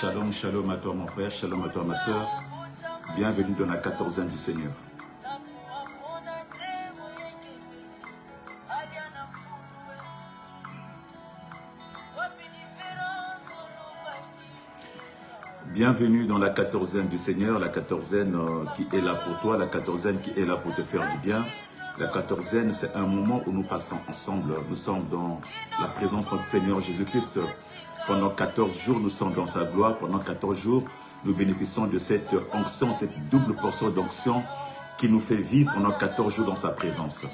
Shalom, shalom à toi mon frère, shalom à toi ma soeur. Bienvenue dans la 14e du Seigneur. Bienvenue dans la 14e du Seigneur, la 14e qui est là pour toi, la 14e qui est là pour te faire du bien. La 14e, c'est un moment où nous passons ensemble. Nous sommes dans la présence de notre Seigneur Jésus-Christ. Pendant 14 jours, nous sommes dans sa gloire. Pendant 14 jours, nous bénéficions de cette onction, cette double portion d'onction qui nous fait vivre pendant 14 jours dans sa présence.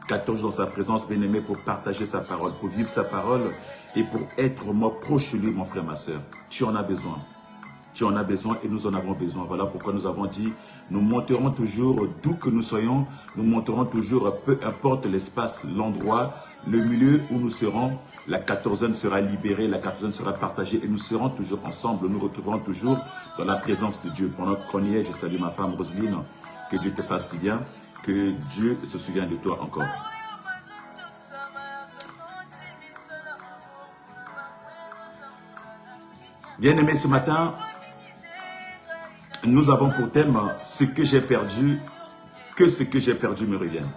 14 jours dans sa présence, bien-aimé, pour partager sa parole, pour vivre sa parole et pour être moi proche de lui, mon frère, ma soeur. Tu en as besoin. Tu en as besoin et nous en avons besoin. Voilà pourquoi nous avons dit, nous monterons toujours, d'où que nous soyons, nous monterons toujours, peu importe l'espace, l'endroit, le milieu où nous serons. La 14e sera libérée, la 14e sera partagée et nous serons toujours ensemble. Nous retrouverons toujours dans la présence de Dieu. Pendant qu'on y est, je salue ma femme Roselyne, que Dieu te fasse du bien, que Dieu se souvienne de toi encore. Bien-aimés, ce matin, nous avons pour thème « Ce que j'ai perdu, que ce que j'ai perdu me revienne ».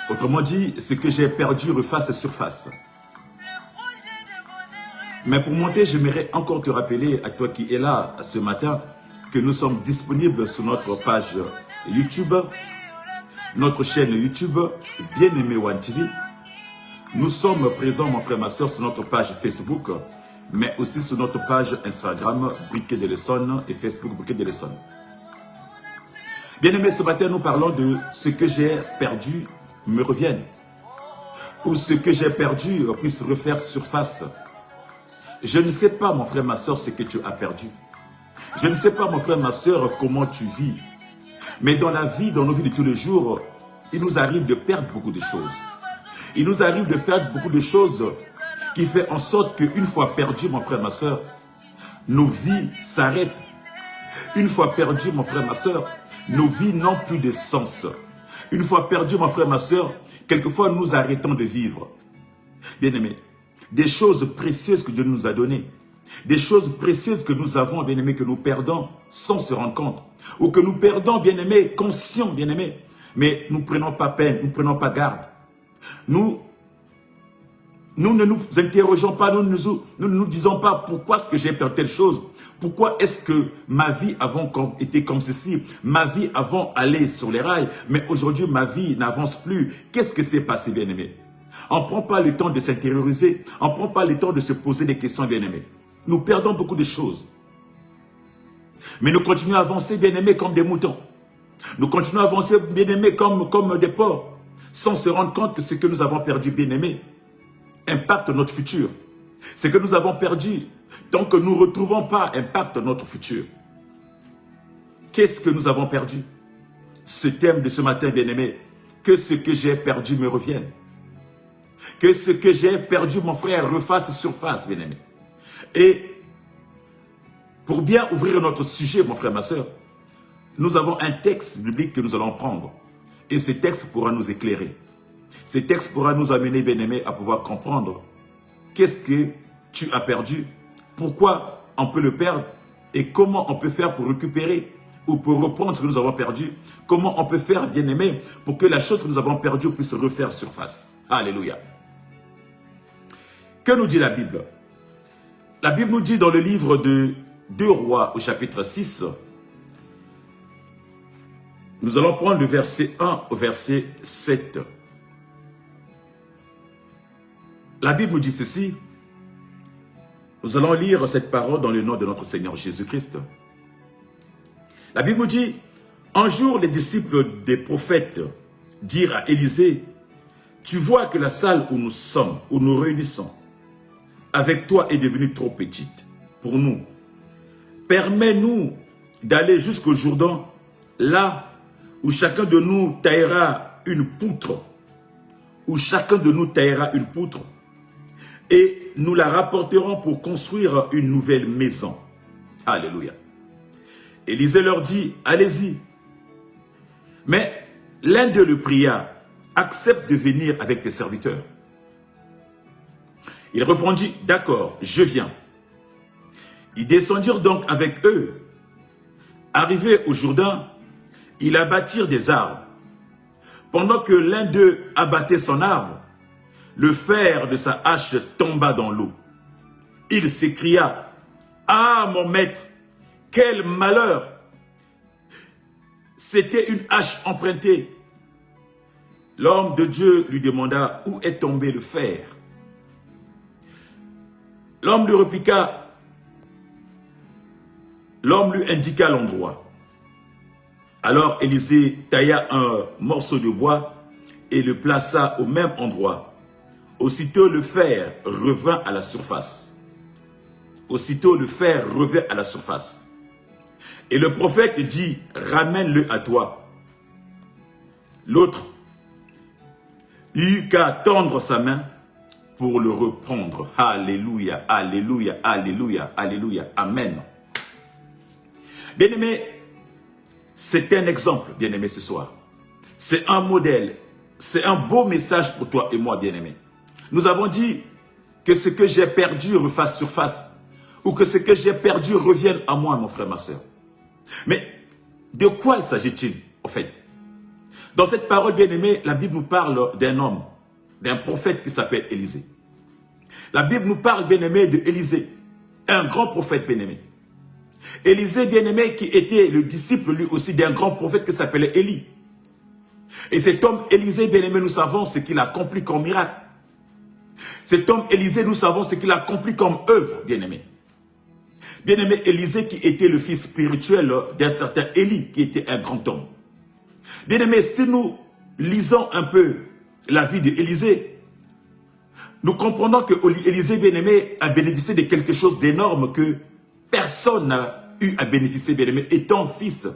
Autrement dit, ce que j'ai perdu refasse surface. Mais pour monter, j'aimerais encore te rappeler, à toi qui es là ce matin, que nous sommes disponibles sur notre page YouTube, notre chaîne YouTube, Bien-Aimé One TV. Nous sommes présents, mon frère, ma soeur, sur notre page Facebook, mais aussi sur notre page Instagram, Briquet de Leçon, et Facebook, Briquet de Leçon. Bien-aimé, ce matin, nous parlons de ce que j'ai perdu me revienne. Ou ce que j'ai perdu puisse refaire surface. Je ne sais pas, mon frère, ma soeur, ce que tu as perdu. Je ne sais pas, mon frère, ma soeur, comment tu vis. Mais dans la vie, dans nos vies de tous les jours, il nous arrive de perdre beaucoup de choses. Il nous arrive de faire beaucoup de choses qui fait en sorte qu'une fois perdu, mon frère, ma soeur, nos vies s'arrêtent. Une fois perdu, mon frère, ma soeur, nos vies n'ont plus de sens. Une fois perdu, mon frère, ma soeur, quelquefois nous arrêtons de vivre. Bien-aimé, des choses précieuses que Dieu nous a données, des choses précieuses que nous avons, bien-aimé, que nous perdons sans se rendre compte, ou que nous perdons, bien-aimé, conscients, bien-aimé, mais nous ne prenons pas peine, nous ne prenons pas garde. Nous ne nous interrogeons pas, nous ne nous disons pas pourquoi est-ce que j'ai perdu telle chose. Pourquoi est-ce que ma vie avant était comme ceci, ma vie avant allait sur les rails, mais aujourd'hui ma vie n'avance plus. Qu'est-ce que s'est passé, bien-aimé? On ne prend pas le temps de s'intérioriser, on ne prend pas le temps de se poser des questions, bien-aimé. Nous perdons beaucoup de choses. Mais nous continuons à avancer, bien-aimé, comme des moutons. Nous continuons à avancer, bien-aimé, comme des porcs, sans se rendre compte que ce que nous avons perdu, bien-aimé, impacte notre futur. Ce que nous avons perdu, tant que nous ne retrouvons pas, impacte notre futur. Qu'est-ce que nous avons perdu? Ce thème de ce matin, bien-aimé, que ce que j'ai perdu me revienne. Que ce que j'ai perdu, mon frère, refasse surface, bien-aimé. Et pour bien ouvrir notre sujet, mon frère, ma soeur, nous avons un texte biblique que nous allons prendre. Et ce texte pourra nous éclairer. Ce texte pourra nous amener, bien-aimé, à pouvoir comprendre qu'est-ce que tu as perdu, pourquoi on peut le perdre et comment on peut faire pour récupérer ou pour reprendre ce que nous avons perdu. Comment on peut faire, bien-aimé, pour que la chose que nous avons perdue puisse refaire surface. Alléluia. Que nous dit la Bible? La Bible nous dit dans le livre de 2 Rois au chapitre 6, nous allons prendre le verset 1 au verset 7. La Bible nous dit ceci. Nous allons lire cette parole dans le nom de notre Seigneur Jésus-Christ. La Bible nous dit, un jour les disciples des prophètes dirent à Élisée, tu vois que la salle où nous sommes, où nous réunissons, avec toi est devenue trop petite pour nous. Permets-nous d'aller jusqu'au Jourdain, là où chacun de nous taillera une poutre, et nous la rapporterons pour construire une nouvelle maison. Alléluia. Élisée leur dit, allez-y. Mais l'un d'eux le pria, accepte de venir avec tes serviteurs. Il répondit, d'accord, je viens. Ils descendirent donc avec eux. Arrivés au Jourdain, ils abattirent des arbres. Pendant que l'un d'eux abattait son arbre, le fer de sa hache tomba dans l'eau. Il s'écria, « Ah, mon maître, quel malheur! C'était une hache empruntée. » L'homme de Dieu lui demanda, « Où est tombé le fer? » L'homme lui répliqua, l'homme lui indiqua l'endroit. Alors Élisée tailla un morceau de bois et le plaça au même endroit. Aussitôt le fer revint à la surface. Aussitôt le fer revint à la surface. Et le prophète dit, ramène-le à toi. L'autre eut qu'à tendre sa main pour le reprendre. Alléluia, alléluia, alléluia, alléluia, amen. Bien-aimé, c'est un exemple, bien-aimé, ce soir. C'est un modèle, c'est un beau message pour toi et moi, bien-aimé. Nous avons dit que ce que j'ai perdu refasse surface, ou que ce que j'ai perdu revienne à moi, mon frère, ma soeur. Mais de quoi s'agit-il, en fait? Dans cette parole, bien-aimé, la Bible nous parle d'un homme, d'un prophète qui s'appelle Élisée. La Bible nous parle, bien-aimé, de Élisée, un grand prophète, bien-aimé. Élisée, bien-aimé, qui était le disciple, lui aussi, d'un grand prophète qui s'appelait Élie. Et cet homme Élisée, bien-aimé, nous savons ce qu'il a accompli comme miracle. Cet homme Élisée, nous savons ce qu'il a accompli comme œuvre, bien-aimé. Bien-aimé, Élisée qui était le fils spirituel d'un certain Élie, qui était un grand homme. Bien-aimé, si nous lisons un peu la vie d'Élisée, nous comprenons que Élisée, bien-aimé, a bénéficié de quelque chose d'énorme que personne n'a eu à bénéficier, bien-aimé, étant fils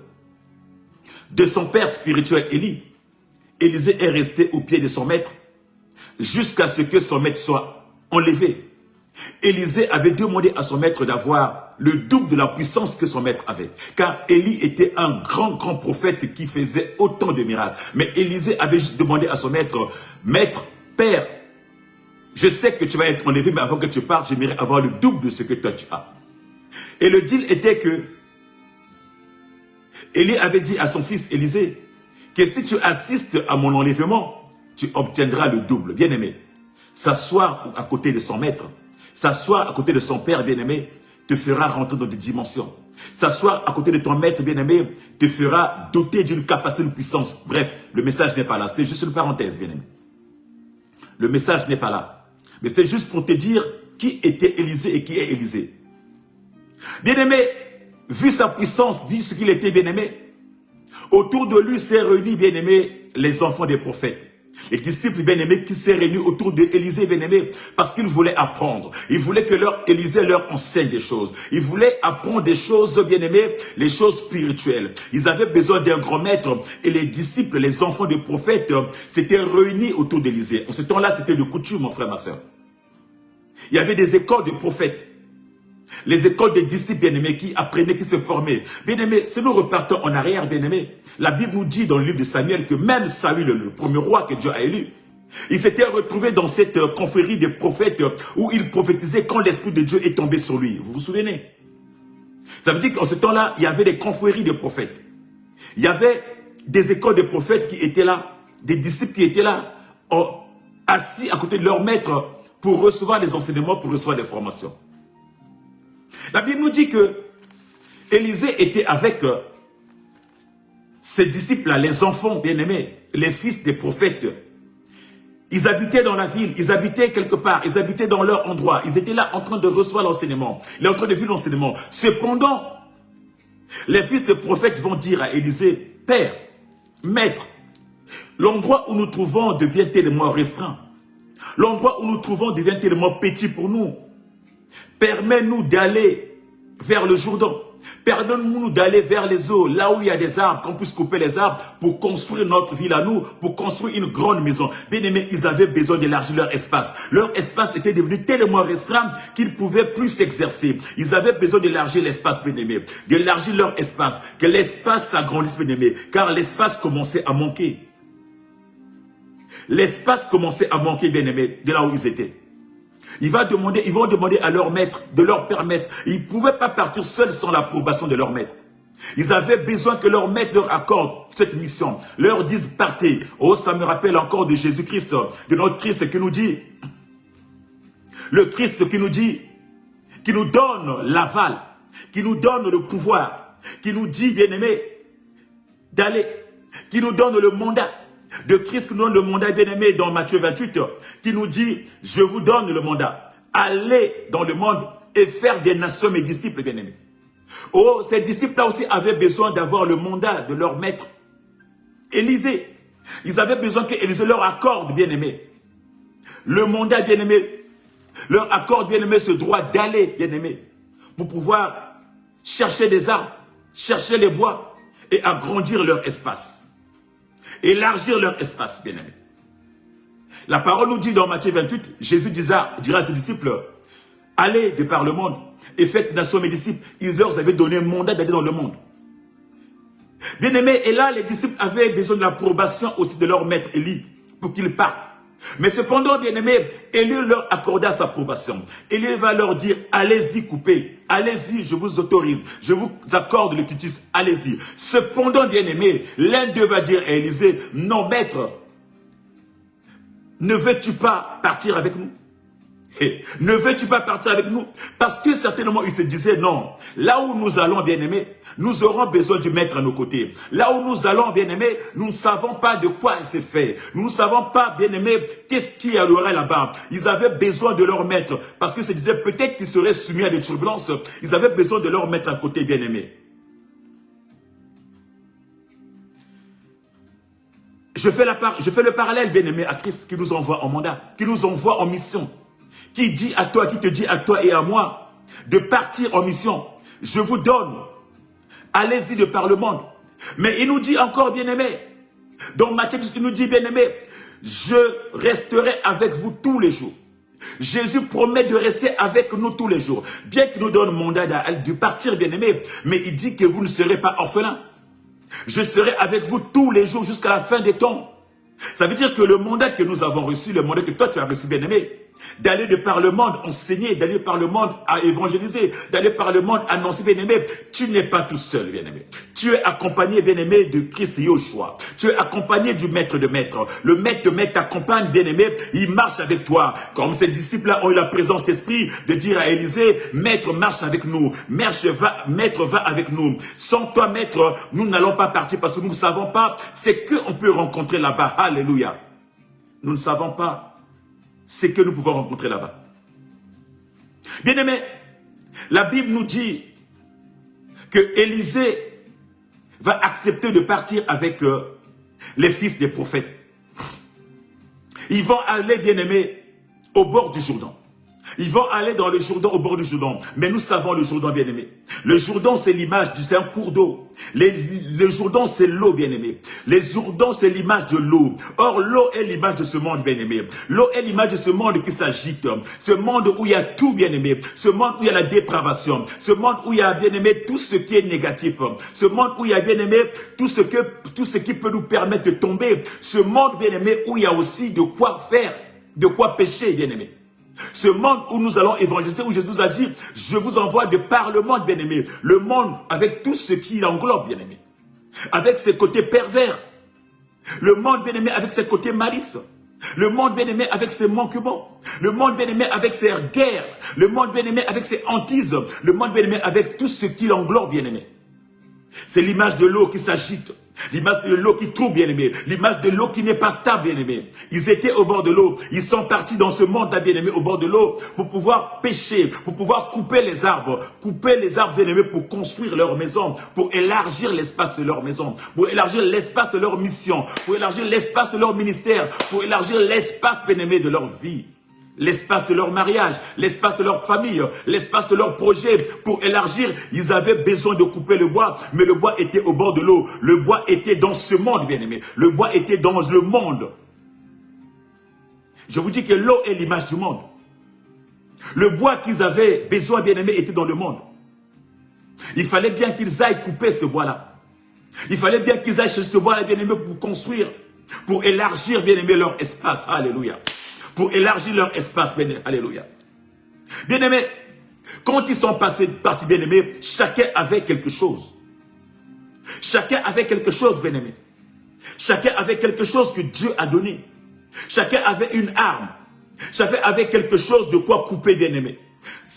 de son père spirituel Élie. Élisée est resté au pied de son maître jusqu'à ce que son maître soit enlevé. Élisée avait demandé à son maître d'avoir le double de la puissance que son maître avait. Car Élie était un grand prophète qui faisait autant de miracles. Mais Élisée avait juste demandé à son maître, « Maître, Père, je sais que tu vas être enlevé, mais avant que tu partes, j'aimerais avoir le double de ce que toi tu as. » Et le deal était que Élie avait dit à son fils Élisée que si tu assistes à mon enlèvement, tu obtiendras le double. Bien-aimé, s'asseoir à côté de son maître, s'asseoir à côté de son père bien-aimé, te fera rentrer dans des dimensions. S'asseoir à côté de ton maître bien-aimé, te fera doter d'une capacité, d'une puissance. Bref, le message n'est pas là. C'est juste une parenthèse, bien-aimé. Le message n'est pas là. Mais c'est juste pour te dire qui était Élisée et qui est Élisée. Bien-aimé, vu sa puissance, vu ce qu'il était bien-aimé, autour de lui s'est réuni, bien-aimé, les enfants des prophètes. Les disciples bien-aimés qui s'est réunis autour d'Élisée bien-aimé parce qu'ils voulaient apprendre. Ils voulaient que Élisée leur enseigne des choses. Ils voulaient apprendre des choses bien-aimées, les choses spirituelles. Ils avaient besoin d'un grand maître et les disciples, les enfants des prophètes s'étaient réunis autour d'Élisée. En ce temps-là, c'était de coutume, mon frère, ma soeur. Il y avait des écoles de prophètes. Les écoles des disciples bien-aimés qui apprenaient, qui se formaient. Bien-aimés, si nous repartons en arrière, bien-aimés, la Bible nous dit dans le livre de Samuel que même Saül, le premier roi que Dieu a élu, il s'était retrouvé dans cette confrérie des prophètes où il prophétisait quand l'Esprit de Dieu est tombé sur lui. Vous vous souvenez? Ça veut dire qu'en ce temps-là, il y avait des confréries de prophètes. Il y avait des écoles de prophètes qui étaient là, des disciples qui étaient là, assis à côté de leur maître pour recevoir des enseignements, pour recevoir des formations. La Bible nous dit que Élisée était avec ses disciples, les enfants bien-aimés, les fils des prophètes. Ils habitaient dans la ville, ils habitaient quelque part, ils habitaient dans leur endroit. Ils étaient là en train de recevoir l'enseignement. Ils étaient en train de vivre l'enseignement. Cependant, les fils des prophètes vont dire à Élisée, « Père, Maître, l'endroit où nous trouvons devient tellement restreint. L'endroit où nous trouvons devient tellement petit pour nous. Permets-nous d'aller vers le Jourdain. Permets-nous d'aller vers les eaux, là où il y a des arbres, qu'on puisse couper les arbres pour construire notre ville à nous, pour construire une grande maison. » Bien aimés, ils avaient besoin d'élargir leur espace. Leur espace était devenu tellement restreint qu'ils ne pouvaient plus s'exercer. Ils avaient besoin d'élargir l'espace, bien aimés, d'élargir leur espace, que l'espace s'agrandisse, bien aimés, car l'espace commençait à manquer. L'espace commençait à manquer, bien aimés, de là où ils étaient. Ils vont demander à leur maître de leur permettre. Ils ne pouvaient pas partir seuls sans l'approbation de leur maître. Ils avaient besoin que leur maître leur accorde cette mission. Leur dise partez. Oh, ça me rappelle encore de Jésus-Christ, de notre Christ qui nous dit, le Christ qui nous dit, qui nous donne l'aval, qui nous donne le pouvoir, qui nous dit, bien-aimé, d'aller, qui nous donne le mandat. De Christ qui nous donne le mandat, bien-aimé, dans Matthieu 28, qui nous dit, je vous donne le mandat. Allez dans le monde et faire des nations mes disciples, bien-aimés. Oh, ces disciples-là aussi avaient besoin d'avoir le mandat de leur maître, Élisée. Ils avaient besoin qu'Élisée leur accorde, bien-aimé, le mandat, bien-aimé, leur accorde, bien-aimé, ce droit d'aller, bien-aimé, pour pouvoir chercher des arbres, chercher les bois et agrandir leur espace. Élargir leur espace, bien-aimé. La parole nous dit dans Matthieu 28, Jésus dira à ses disciples, allez de par le monde et faites nation mes disciples. Il leur avait donné un mandat d'aller dans le monde. Bien-aimé, et là, les disciples avaient besoin de l'approbation aussi de leur maître Élie pour qu'ils partent. Mais cependant, bien-aimé, Élie leur accorda sa approbation. Élie va leur dire, allez-y couper, allez-y, je vous autorise, je vous accorde le quitus, allez-y. Cependant, bien-aimé, l'un d'eux va dire à Élisée, non maître, ne veux-tu pas partir avec nous? Ne veux-tu pas partir avec nous? Parce que certainement, il se disait, non, là où nous allons, bien-aimés, nous aurons besoin du maître à nos côtés. Là où nous allons, bien-aimés, nous ne savons pas de quoi il s'est fait. Nous ne savons pas, bien-aimés, qu'est-ce qu'il y aurait là-bas. Ils avaient besoin de leur maître. Parce qu'ils se disaient peut-être qu'ils seraient soumis à des turbulences. Ils avaient besoin de leur maître à côté, bien-aimés. Je fais le parallèle, bien-aimé, à Christ qui nous envoie en mandat, qui nous envoie en mission. Qui dit à toi, qui te dit à toi et à moi de partir en mission. Je vous donne. Allez-y de par le monde. Mais il nous dit encore, bien-aimé, dans Matthieu, il nous dit, bien-aimé, je resterai avec vous tous les jours. Jésus promet de rester avec nous tous les jours. Bien qu'il nous donne mandat de partir, bien-aimé, mais il dit que vous ne serez pas orphelins. Je serai avec vous tous les jours jusqu'à la fin des temps. Ça veut dire que le mandat que nous avons reçu, le mandat que toi tu as reçu, bien-aimé, d'aller de par le monde enseigner, d'aller par le monde à évangéliser, d'aller par le monde annoncer, bien-aimé, tu n'es pas tout seul, bien-aimé. Tu es accompagné, bien-aimé, de Christ Yoshua. Tu es accompagné du maître de maître. Le maître de maître t'accompagne, bien-aimé, il marche avec toi. Comme ces disciples-là ont eu la présence d'esprit de dire à Élisée, maître, marche avec nous. Maître, va avec nous. Sans toi, maître, nous n'allons pas partir parce que nous ne savons pas ce qu'on peut rencontrer là-bas. Alléluia. Nous ne savons pas ce que nous pouvons rencontrer là-bas. Bien-aimé, la Bible nous dit que Élisée va accepter de partir avec les fils des prophètes. Ils vont aller, bien-aimé, au bord du Jourdain. Ils vont aller dans le Jourdain, au bord du Jourdain. Mais nous savons le Jourdain, bien-aimé. Le Jourdain, c'est l'image, c'est un cours d'eau. Le Jourdain, c'est l'eau, bien-aimé. Les Jourdains, c'est l'image de l'eau. Or, l'eau est l'image de ce monde, bien-aimé. L'eau est l'image de ce monde qui s'agite. Ce monde où il y a tout, bien-aimé. Ce monde où il y a la dépravation. Ce monde où il y a, bien-aimé, tout ce qui est négatif. Ce monde où il y a, bien-aimé, tout ce qui peut nous permettre de tomber. Ce monde, bien-aimé, où il y a aussi de quoi faire, de quoi pécher, bien-aimé. Ce monde où nous allons évangéliser, où Jésus nous a dit, je vous envoie de par le monde, bien-aimé. Le monde avec tout ce qui l'englobe, bien-aimé. Avec ses côtés pervers. Le monde, bien-aimé, avec ses côtés malice. Le monde, bien-aimé, avec ses manquements. Le monde, bien-aimé, avec ses guerres. Le monde, bien-aimé, avec ses hantises. Le monde, bien-aimé, avec tout ce qui l'englobe, bien-aimé. C'est l'image de l'eau qui s'agite. L'image de l'eau qui trouble, bien-aimé. L'image de l'eau qui n'est pas stable, bien-aimé. Ils étaient au bord de l'eau. Ils sont partis dans ce monde, bien-aimé, au bord de l'eau, pour pouvoir pêcher, pour pouvoir couper les arbres, bien-aimé, pour construire leur maison, pour élargir l'espace de leur maison, pour élargir l'espace de leur mission, pour élargir l'espace de leur ministère, pour élargir l'espace, bien-aimé, de leur vie. L'espace de leur mariage, l'espace de leur famille, l'espace de leur projet. Pour élargir, ils avaient besoin de couper le bois, mais le bois était au bord de l'eau. Le bois était dans ce monde, bien-aimé. Le bois était dans le monde. Je vous dis que l'eau est l'image du monde. Le bois qu'ils avaient besoin, bien-aimé, était dans le monde. Il fallait bien qu'ils aillent couper ce bois-là. Il fallait bien qu'ils aillent chercher ce bois-là, bien-aimé, pour construire, pour élargir, bien-aimé, leur espace. Alléluia. Pour élargir leur espace, bien-aimé. Alléluia. Bien-aimés, quand ils sont partis, bien-aimés, chacun avait quelque chose. Chacun avait quelque chose, bien-aimés. Chacun avait quelque chose que Dieu a donné. Chacun avait une arme. Chacun avait quelque chose de quoi couper, bien-aimé.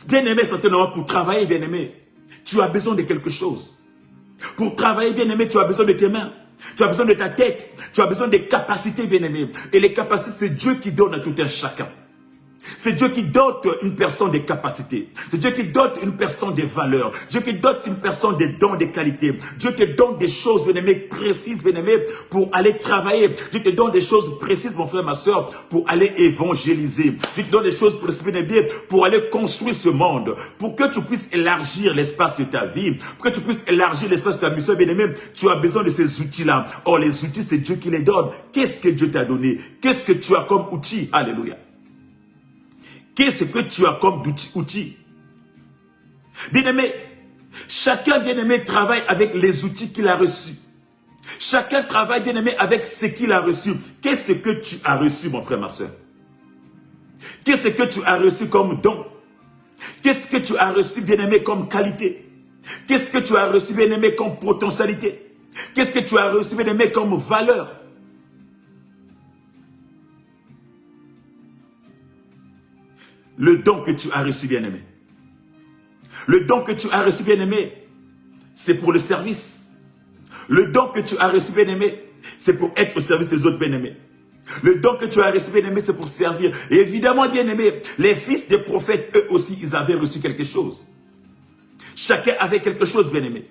Bien-aimé, certainement, pour travailler, bien-aimé, tu as besoin de quelque chose. Pour travailler, bien-aimé, tu as besoin de tes mains. Tu as besoin de ta tête. Tu as besoin des capacités, bien-aimé. Et les capacités, c'est Dieu qui donne à tout un chacun. C'est Dieu qui dote une personne des capacités. C'est Dieu qui dote une personne des valeurs. Dieu qui dote une personne des dons, des qualités. Dieu te donne des choses, bien-aimé, précises, bien-aimé, pour aller travailler. Dieu te donne des choses précises, mon frère, ma soeur, pour aller évangéliser. Dieu te donne des choses précises, bien-aimé, pour aller construire ce monde. Pour que tu puisses élargir l'espace de ta vie. Pour que tu puisses élargir l'espace de ta mission, bien-aimé, tu as besoin de ces outils-là. Or, les outils, c'est Dieu qui les donne. Qu'est-ce que Dieu t'a donné? Qu'est-ce que tu as comme outil? Alléluia. Qu'est-ce que tu as comme outil? Bien-aimé, chacun, bien-aimé, travaille avec les outils qu'il a reçus. Chacun travaille, bien-aimé, avec ce qu'il a reçu. Qu'est-ce que tu as reçu, mon frère, ma soeur? Qu'est-ce que tu as reçu comme don? Qu'est-ce que tu as reçu, bien-aimé, comme qualité? Qu'est-ce que tu as reçu, bien-aimé, comme potentialité? Qu'est-ce que tu as reçu, bien-aimé, comme valeur? Le don que tu as reçu, bien-aimé. Le don que tu as reçu, bien-aimé, c'est pour le service. Le don que tu as reçu, bien-aimé, c'est pour être au service des autres, bien-aimés. Le don que tu as reçu, bien-aimé, c'est pour servir. Et évidemment, bien-aimé, les fils des prophètes, eux aussi, ils avaient reçu quelque chose. Chacun avait quelque chose, bien-aimé.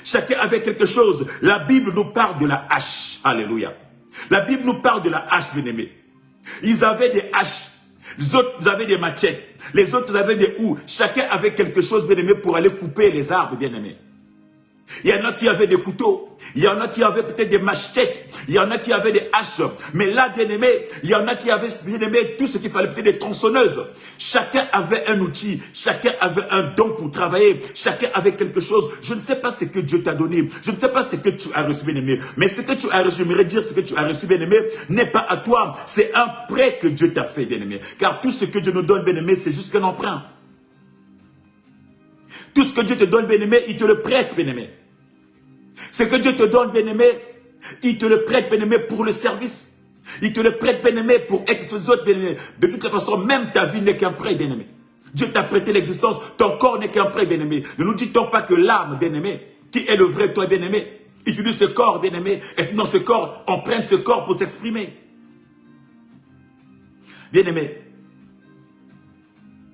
Chacun avait quelque chose. La Bible nous parle de la hache. Alléluia. La Bible nous parle de la hache, bien-aimé. Ils avaient des haches. Les autres, ils avaient des machettes. Les autres, ils avaient des houes. Chacun avait quelque chose, bien-aimé, pour aller couper les arbres, bien-aimé. Il y en a qui avaient des couteaux. Il y en a qui avaient peut-être des machettes. Il y en a qui avaient des haches. Mais là, bien-aimé, il y en a qui avaient, bien-aimé, tout ce qu'il fallait, peut-être des tronçonneuses. Chacun avait un outil. Chacun avait un don pour travailler. Chacun avait quelque chose. Je ne sais pas ce que Dieu t'a donné. Je ne sais pas ce que tu as reçu, bien-aimé. Mais ce que tu as reçu, j'aimerais dire ce que tu as reçu, bien-aimé, n'est pas à toi. C'est un prêt que Dieu t'a fait, bien-aimé. Car tout ce que Dieu nous donne, bien-aimé, c'est juste un emprunt. Tout ce que Dieu te donne, bien-aimé, il te le prête, bien-aimé. Ce que Dieu te donne, bien-aimé, il te le prête, bien-aimé, pour le service. Il te le prête, bien-aimé, pour être ses autres, bien-aimé. De toute façon, même ta vie n'est qu'un prêt, bien-aimé. Dieu t'a prêté l'existence, ton corps n'est qu'un prêt, bien-aimé. Ne nous dit-on pas que l'âme, bien-aimé, qui est le vrai toi, bien-aimé, utilise ce corps, bien-aimé, et sinon ce corps, on prenne ce corps pour s'exprimer. Bien-aimé,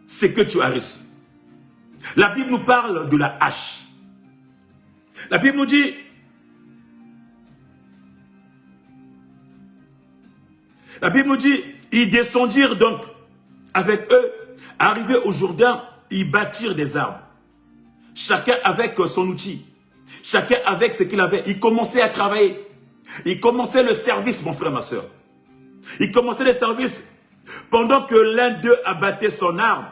ce que tu as reçu. La Bible nous parle de la hache. La Bible nous dit, ils descendirent donc avec eux, arrivés au Jourdain, ils bâtirent des arbres. Chacun avec son outil. Chacun avec ce qu'il avait. Ils commençaient à travailler. Ils commençaient le service, mon frère, ma soeur. Ils commençaient le service. Pendant que l'un d'eux abattait son arbre,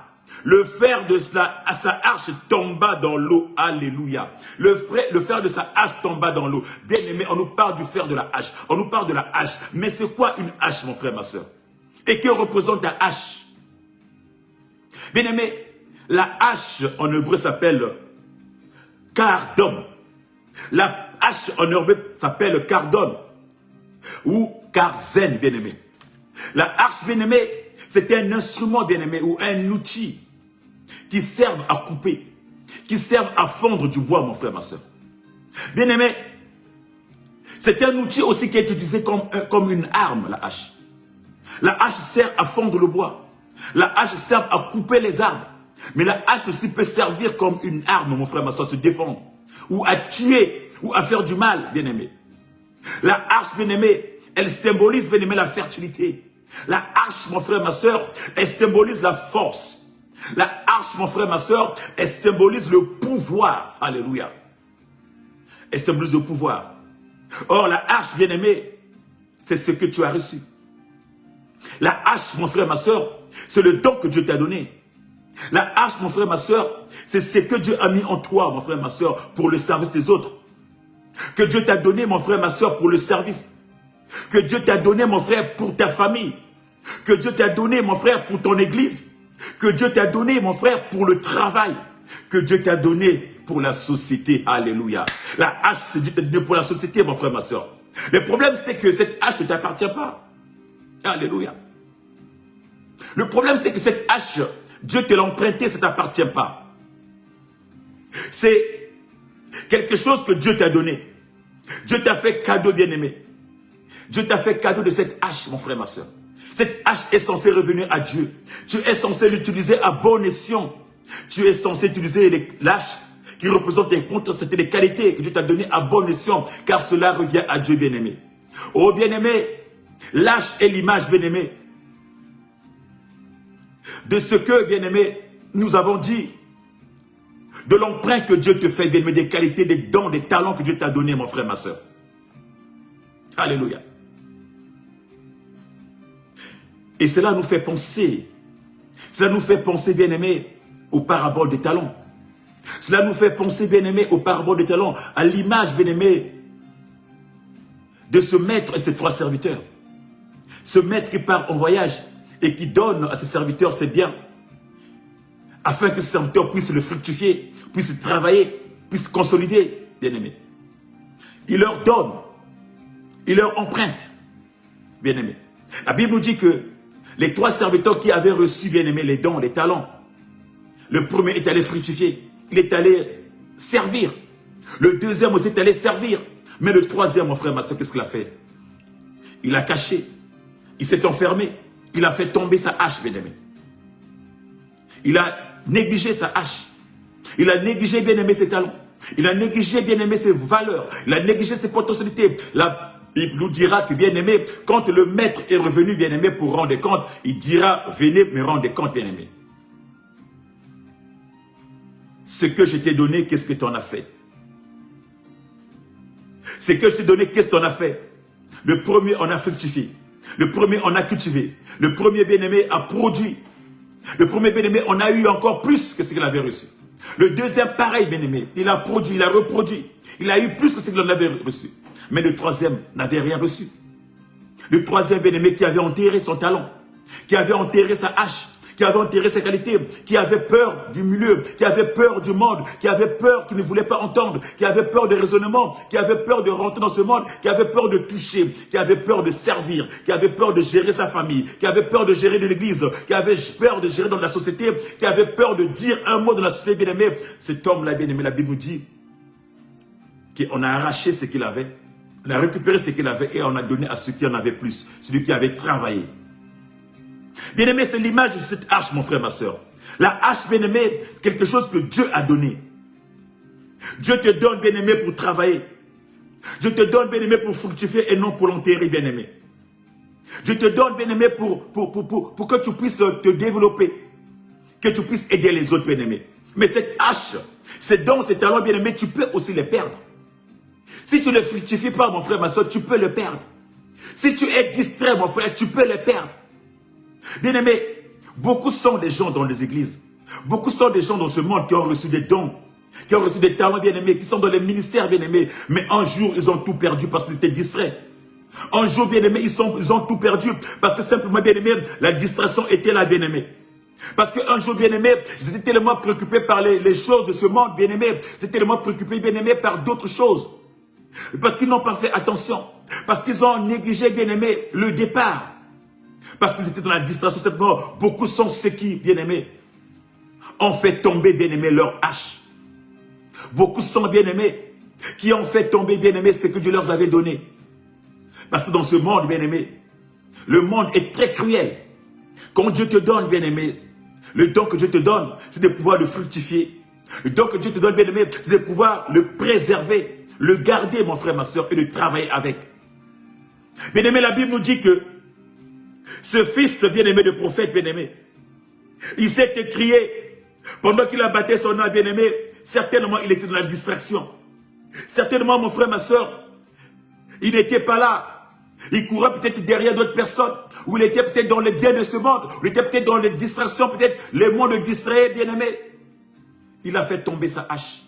le fer de sa hache tomba dans l'eau. Alléluia. Le fer de sa hache tomba dans l'eau. Bien aimé, on nous parle du fer de la hache. On nous parle de la hache. Mais c'est quoi une hache, mon frère, ma soeur? Et que représente la hache? Bien aimé, la hache en hébreu s'appelle cardon. La hache en hébreu s'appelle cardon. Ou karzen, bien aimé. La hache, bien aimé, c'est un instrument, bien aimé, ou un outil qui servent à couper, qui servent à fondre du bois, mon frère, ma soeur. Bien aimé, c'est un outil aussi qui est utilisé comme une arme, la hache. La hache sert à fondre le bois. La hache sert à couper les arbres. Mais la hache aussi peut servir comme une arme, mon frère, ma soeur, se défendre. Ou à tuer, ou à faire du mal, bien aimé. La hache, bien aimé, elle symbolise, bien aimé, la fertilité. La hache, mon frère, ma soeur, elle symbolise la force. La hache, mon frère, ma soeur, elle symbolise le pouvoir. Alléluia. Elle symbolise le pouvoir. Or, la hache, bien aimé, c'est ce que tu as reçu. La hache, mon frère, ma soeur, c'est le don que Dieu t'a donné. La hache, mon frère, ma soeur, c'est ce que Dieu a mis en toi, mon frère, ma soeur, pour le service des autres. Que Dieu t'a donné, mon frère, ma soeur, pour le service. Que Dieu t'a donné, mon frère, pour ta famille. Que Dieu t'a donné, mon frère, pour ton église. que Dieu t'a donné, mon frère, pour le travail, que Dieu t'a donné pour la société. Alléluia. La hache, c'est Dieu t'a donné pour la société, mon frère, ma soeur. Le problème, c'est que cette hache ne t'appartient pas. Alléluia. Le problème, c'est que cette hache, Dieu te l'a emprunté, ça ne t'appartient pas. C'est quelque chose que Dieu t'a donné. Dieu t'a fait cadeau, bien-aimé. Dieu t'a fait cadeau de cette hache, mon frère, ma soeur. Cette hache est censée revenir à Dieu. Tu es censé l'utiliser à bon escient. Tu es censé utiliser l'hache qui représente les contre, c'était les qualités que Dieu t'a données à bon escient, car cela revient à Dieu, bien-aimé. Oh, bien-aimé, l'hache est l'image, bien-aimé, de ce que, bien-aimé, nous avons dit, de l'emprunt que Dieu te fait, bien-aimé, des qualités, des dons, des talents que Dieu t'a donnés, mon frère, ma soeur. Alléluia. Et cela nous fait penser, bien-aimé, aux paraboles des talents. Cela nous fait penser, bien-aimé, aux paraboles des talents, à l'image, bien-aimé, de ce maître et ses 3 serviteurs. Ce maître qui part en voyage et qui donne à ses serviteurs ses biens, afin que ses serviteurs puissent le fructifier, puissent travailler, puissent consolider, bien-aimé. Il leur donne, il leur emprunte, bien-aimé. La Bible nous dit que les 3 serviteurs qui avaient reçu, bien-aimé, les dons, les talents, le premier est allé fructifier, il est allé servir. Le deuxième aussi est allé servir. Mais le troisième, mon frère, ma soeur, qu'est-ce qu'il a fait? Il a caché, il s'est enfermé, il a fait tomber sa hache, bien-aimé. Il a négligé sa hache. Il a négligé, bien-aimé, ses talents. Il a négligé, bien-aimé, ses valeurs. Il a négligé ses potentialités. La Bible nous dira que, bien-aimé, quand le maître est revenu, bien-aimé, pour rendre compte, il dira, venez me rendre compte, bien-aimé. Ce que je t'ai donné, qu'est-ce que tu en as fait? Ce que je t'ai donné, qu'est-ce que tu en as fait? Le premier, on a fructifié. Le premier, on a cultivé. Le premier, bien-aimé, a produit. Le premier, bien-aimé, on a eu encore plus que ce qu'il avait reçu. Le deuxième, pareil, bien-aimé, il a produit, il a reproduit. Il a eu plus que ce qu'il en avait reçu. Mais le troisième n'avait rien reçu. Le troisième, bien-aimé, qui avait enterré son talent, qui avait enterré sa hache, qui avait enterré ses qualités, qui avait peur du milieu, qui avait peur du monde, qui avait peur, qui ne voulait pas entendre, qui avait peur des raisonnements, qui avait peur de rentrer dans ce monde, qui avait peur de toucher, qui avait peur de servir, qui avait peur de gérer sa famille, qui avait peur de gérer de l'église, qui avait peur de gérer dans la société, qui avait peur de dire un mot dans la société, bien-aimé. Cet homme-là, bien-aimé, la Bible nous dit qu'on a arraché ce qu'il avait, on a récupéré ce qu'il avait et on a donné à ceux qui en avaient plus, celui qui avait travaillé. Bien-aimé, c'est l'image de cette hache, mon frère, ma soeur. La hache, bien-aimé, quelque chose que Dieu a donné. Dieu te donne, bien-aimé, pour travailler. Dieu te donne, bien-aimé, pour fructifier et non pour l'enterrer, bien-aimé. Dieu te donne, bien-aimé, pour que tu puisses te développer, que tu puisses aider les autres, bien-aimé. Mais cette hache, ces dons, ces talents, bien-aimé, tu peux aussi les perdre. Si tu ne fructifies pas, mon frère, ma soeur, tu peux le perdre. Si tu es distrait, mon frère, tu peux le perdre. Bien-aimé, beaucoup sont des gens dans les églises, beaucoup sont des gens dans ce monde qui ont reçu des dons, qui ont reçu des talents, bien-aimés, qui sont dans les ministères, bien-aimés, mais un jour, ils ont tout perdu parce qu'ils étaient distraits. Un jour, bien-aimés, ils ont tout perdu parce que simplement, bien-aimés, la distraction était là, bien-aimés. Parce qu'un jour, bien-aimés, ils étaient tellement préoccupés par les choses de ce monde, bien-aimés, ils étaient tellement préoccupés, bien-aimés, par d'autres choses. Parce qu'ils n'ont pas fait attention, parce qu'ils ont négligé, bien-aimés, le départ. Parce qu'ils étaient dans la distraction, simplement, beaucoup sont ceux qui, bien-aimés, ont fait tomber, bien-aimés, leur hache. Beaucoup sont, bien-aimés, qui ont fait tomber, bien-aimés, ce que Dieu leur avait donné. Parce que dans ce monde, bien-aimés, le monde est très cruel. Quand Dieu te donne, bien-aimé, le don que Dieu te donne, c'est de pouvoir le fructifier. Le don que Dieu te donne, bien-aimé, c'est de pouvoir le préserver, le garder, mon frère, ma soeur, et de travailler avec. Bien-aimé, la Bible nous dit que ce fils bien-aimé de prophète, bien-aimé, il s'est écrié, pendant qu'il abattait son âme, bien-aimé, certainement il était dans la distraction. Certainement, mon frère, ma soeur, il n'était pas là. Il courait peut-être derrière d'autres personnes, ou il était peut-être dans les biens de ce monde, ou il était peut-être dans les distractions, peut-être les mondes distraits, bien-aimé. Il a fait tomber sa hache.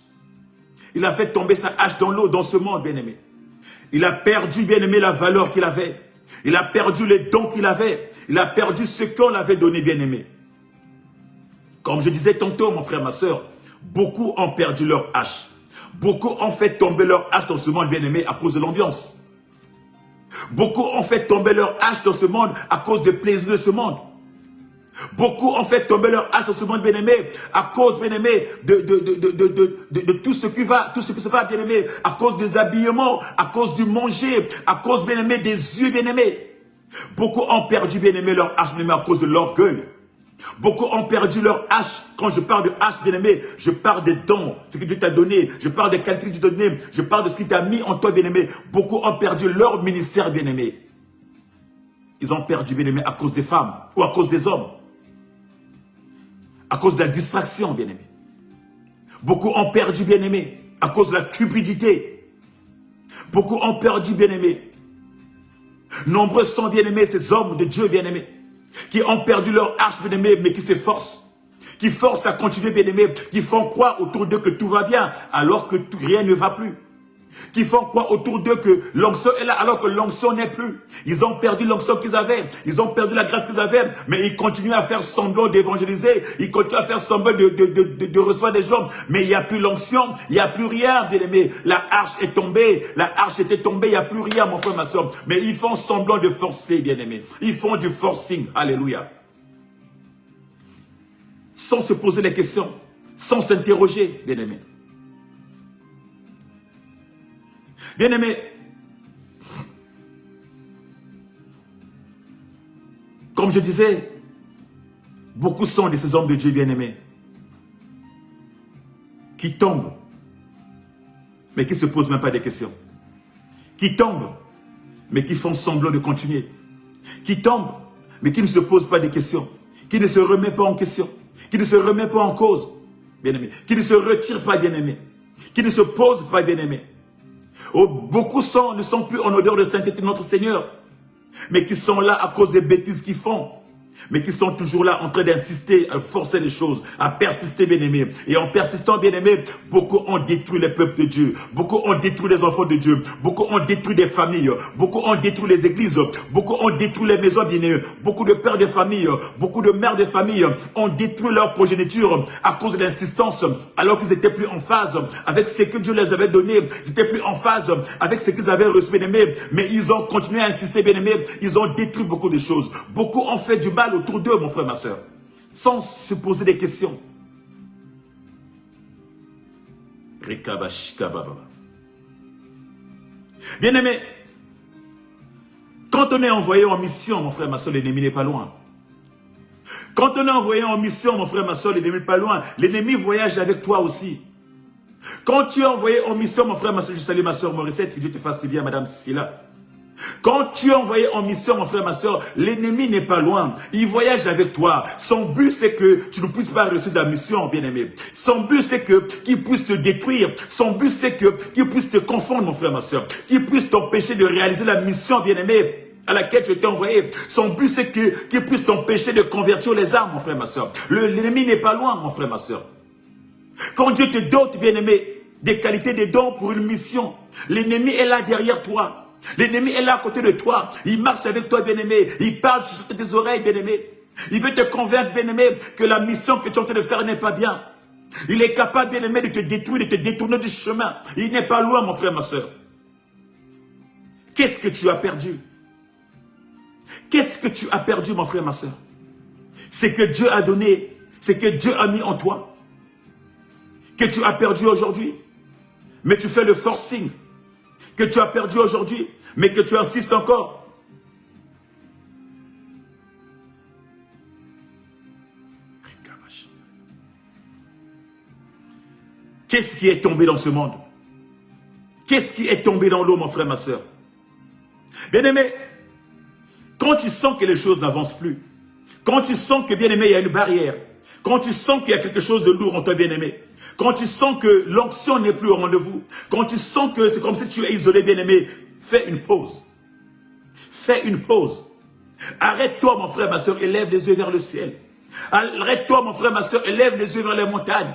Il a fait tomber sa hache dans l'eau, dans ce monde, bien-aimé. Il a perdu, bien-aimé, la valeur qu'il avait. Il a perdu les dons qu'il avait. Il a perdu ce qu'on l'avait donné, bien-aimé. Comme je disais tantôt, mon frère, ma soeur, beaucoup ont perdu leur hache. Beaucoup ont fait tomber leur hache dans ce monde bien-aimé à cause de l'ambiance. Beaucoup ont fait tomber leur hache dans ce monde à cause des plaisirs de ce monde. Beaucoup ont fait tomber leur hache dans ce monde bien-aimé à cause, bien-aimé, de tout ce qui va, tout ce qui se va, bien-aimé, à cause des habillements, à cause du manger, à cause, bien-aimé, des yeux, bien-aimé. Beaucoup ont perdu, bien-aimé, leur hache, bien-aimé, à cause de l'orgueil. Beaucoup ont perdu leur hache. Quand je parle de hache, bien-aimé, je parle des dons, ce que Dieu t'a donné. Je parle des qualités que Dieu t'a donné. Je parle de ce qu'il t'a mis en toi, bien-aimé. Beaucoup ont perdu leur ministère, bien-aimé. Ils ont perdu, bien-aimé, à cause des femmes ou à cause des hommes. À cause de la distraction, bien-aimé. Beaucoup ont perdu, bien-aimé, à cause de la cupidité. Beaucoup ont perdu, bien-aimé. Nombreux sont, bien-aimés, ces hommes de Dieu, bien-aimés, qui ont perdu leur hache, bien-aimé, mais qui s'efforcent, qui forcent à continuer, bien-aimé, qui font croire autour d'eux que tout va bien, alors que rien ne va plus. Qui font croire autour d'eux que l'onction est là, alors que l'onction n'est plus. Ils ont perdu l'onction qu'ils avaient, ils ont perdu la grâce qu'ils avaient, mais ils continuent à faire semblant d'évangéliser, ils continuent à faire semblant de recevoir des gens, mais il n'y a plus l'onction, il n'y a plus rien, bien-aimé. La arche est tombée, la arche était tombée, il n'y a plus rien, mon frère, ma soeur. Mais ils font semblant de forcer, bien-aimé. Ils font du forcing, alléluia. Sans se poser les questions, sans s'interroger, bien-aimé. Bien-aimé, comme je disais, beaucoup sont de ces hommes de Dieu bien-aimés qui tombent, mais qui ne se posent même pas des questions. Qui tombent, mais qui font semblant de continuer. Qui tombent, mais qui ne se posent pas des questions. Qui ne se remet pas en question. Qui ne se remet pas en cause, bien-aimé. Qui ne se retire pas, bien-aimé. Qui ne se pose pas, bien-aimé. Oh, beaucoup ne sont plus en odeur de sainteté de notre Seigneur, mais qui sont là à cause des bêtises qu'ils font, mais qui sont toujours là en train d'insister, à forcer les choses, à persister, bien-aimés. Et en persistant, bien-aimés, beaucoup ont détruit les peuples de Dieu, beaucoup ont détruit les enfants de Dieu, beaucoup ont détruit des familles, beaucoup ont détruit les églises, beaucoup ont détruit les maisons, bien-aimés. Beaucoup de pères de famille, beaucoup de mères de famille ont détruit leur progéniture à cause de l'insistance, alors qu'ils n'étaient plus en phase avec ce que Dieu les avait donné, ils n'étaient plus en phase avec ce qu'ils avaient reçu, bien-aimés, mais ils ont continué à insister, bien-aimés, ils ont détruit beaucoup de choses, beaucoup ont fait du mal autour d'eux, mon frère, ma soeur, sans se poser des questions. Bien-aimé, quand on est envoyé en mission, mon frère, ma soeur, l'ennemi n'est pas loin. Quand on est envoyé en mission, mon frère, ma soeur, l'ennemi n'est pas loin. L'ennemi voyage avec toi aussi. Quand tu es envoyé en mission, mon frère, ma soeur, je salue ma soeur Morissette, que Dieu te fasse du bien, madame Silla. Quand tu es envoyé en mission, mon frère, ma soeur, l'ennemi n'est pas loin. Il voyage avec toi. Son but, c'est que tu ne puisses pas réussir la mission, bien-aimé. Son but, c'est qu'il puisse te détruire. Son but, c'est qu'il puisse te confondre, mon frère, ma soeur. Qu'il puisse t'empêcher de réaliser la mission, bien-aimé, à laquelle je t'ai envoyé. Son but, c'est qu'il puisse t'empêcher de convertir les âmes, mon frère, ma soeur. L'ennemi n'est pas loin, mon frère, ma soeur. Quand Dieu te dote, bien-aimé, des qualités, des dons pour une mission, l'ennemi est là derrière toi. L'ennemi est là à côté de toi. Il marche avec toi, bien-aimé. Il parle sur tes oreilles, bien-aimé. Il veut te convaincre, bien-aimé, que la mission que tu es en train de faire n'est pas bien. Il est capable, bien-aimé, de te détruire, de te détourner du chemin. Il n'est pas loin, mon frère, ma soeur. Qu'est-ce que tu as perdu? Qu'est-ce que tu as perdu, mon frère, ma soeur? C'est que Dieu a donné, c'est que Dieu a mis en toi, que tu as perdu aujourd'hui. Mais tu fais le forcing. Que tu as perdu aujourd'hui, mais que tu insistes encore. Qu'est-ce qui est tombé dans ce monde? Qu'est-ce qui est tombé dans l'eau, mon frère, ma soeur? Bien-aimé, quand tu sens que les choses n'avancent plus, quand tu sens que, bien-aimé, il y a une barrière, quand tu sens qu'il y a quelque chose de lourd en toi, bien-aimé, quand tu sens que l'onction n'est plus au rendez-vous, quand tu sens que c'est comme si tu es isolé, bien-aimé, fais une pause. Fais une pause. Arrête-toi, mon frère, ma soeur, et lève les yeux vers le ciel. Arrête-toi, mon frère, ma soeur, et lève les yeux vers les montagnes.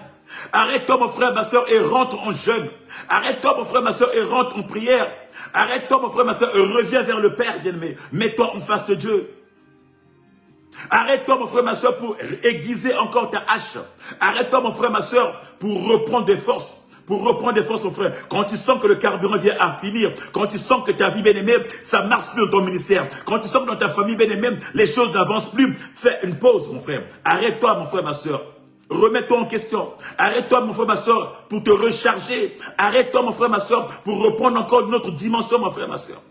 Arrête-toi, mon frère, ma soeur, et rentre en jeûne. Arrête-toi, mon frère, ma soeur, et rentre en prière. Arrête-toi, mon frère, ma soeur, et reviens vers le Père, bien-aimé. Mets-toi en face de Dieu. Arrête-toi, mon frère, ma soeur, pour aiguiser encore ta hache. Arrête-toi, mon frère, ma soeur, pour reprendre des forces. Pour reprendre des forces, mon frère. Quand tu sens que le carburant vient à finir, quand tu sens que ta vie bien-aimée, ça ne marche plus dans ton ministère, quand tu sens que dans ta famille bien-aimée, les choses n'avancent plus, fais une pause, mon frère. Arrête-toi, mon frère, ma soeur. Remets-toi en question. Arrête-toi, mon frère, ma soeur, pour te recharger. Arrête-toi, mon frère, ma soeur, pour reprendre encore une autre dimension, mon frère, ma soeur.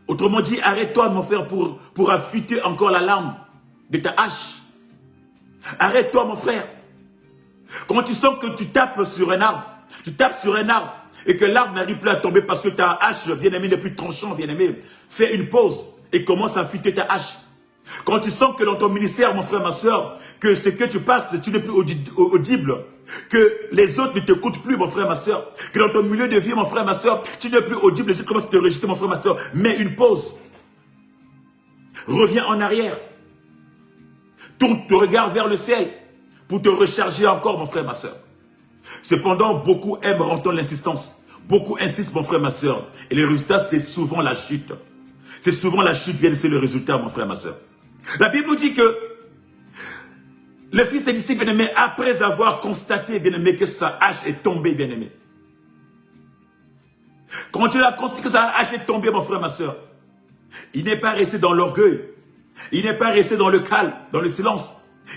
Autrement dit, arrête-toi, mon frère, pour affûter encore la lame de ta hache. Arrête-toi, mon frère. Quand tu sens que tu tapes sur un arbre, et que l'arbre n'arrive plus à tomber parce que ta hache, bien-aimé, n'est plus tranchant, bien-aimé, fais une pause et commence à affûter ta hache. Quand tu sens que dans ton ministère, mon frère, ma soeur, que ce que tu passes, tu n'es plus audible, que les autres ne t'écoutent plus, mon frère, ma soeur, que dans ton milieu de vie, mon frère, ma soeur, tu n'es plus audible, les autres commencent à te rejeter, mon frère, ma soeur, mets une pause. Reviens en arrière. Tourne ton regard vers le ciel pour te recharger encore, mon frère, ma soeur. Cependant, beaucoup aiment entendre l'insistance. Beaucoup insistent, mon frère, ma soeur. Et le résultat, c'est souvent la chute. C'est souvent la chute, bien, c'est le résultat, mon frère, ma soeur. La Bible nous dit que le fils est disciple, bien-aimé, après avoir constaté, bien-aimé, que sa hache est tombée, bien-aimé. Quand tu as constaté que sa hache est tombée, mon frère, ma soeur, il n'est pas resté dans l'orgueil. Il n'est pas resté dans le calme, dans le silence.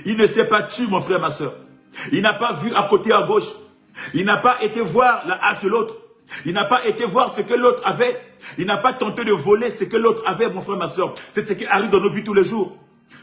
Il ne s'est pas tué, mon frère, ma soeur. Il n'a pas vu à côté, à gauche. Il n'a pas été voir la hache de l'autre. Il n'a pas été voir ce que l'autre avait. Il n'a pas tenté de voler ce que l'autre avait, mon frère, ma soeur. C'est ce qui arrive dans nos vies tous les jours.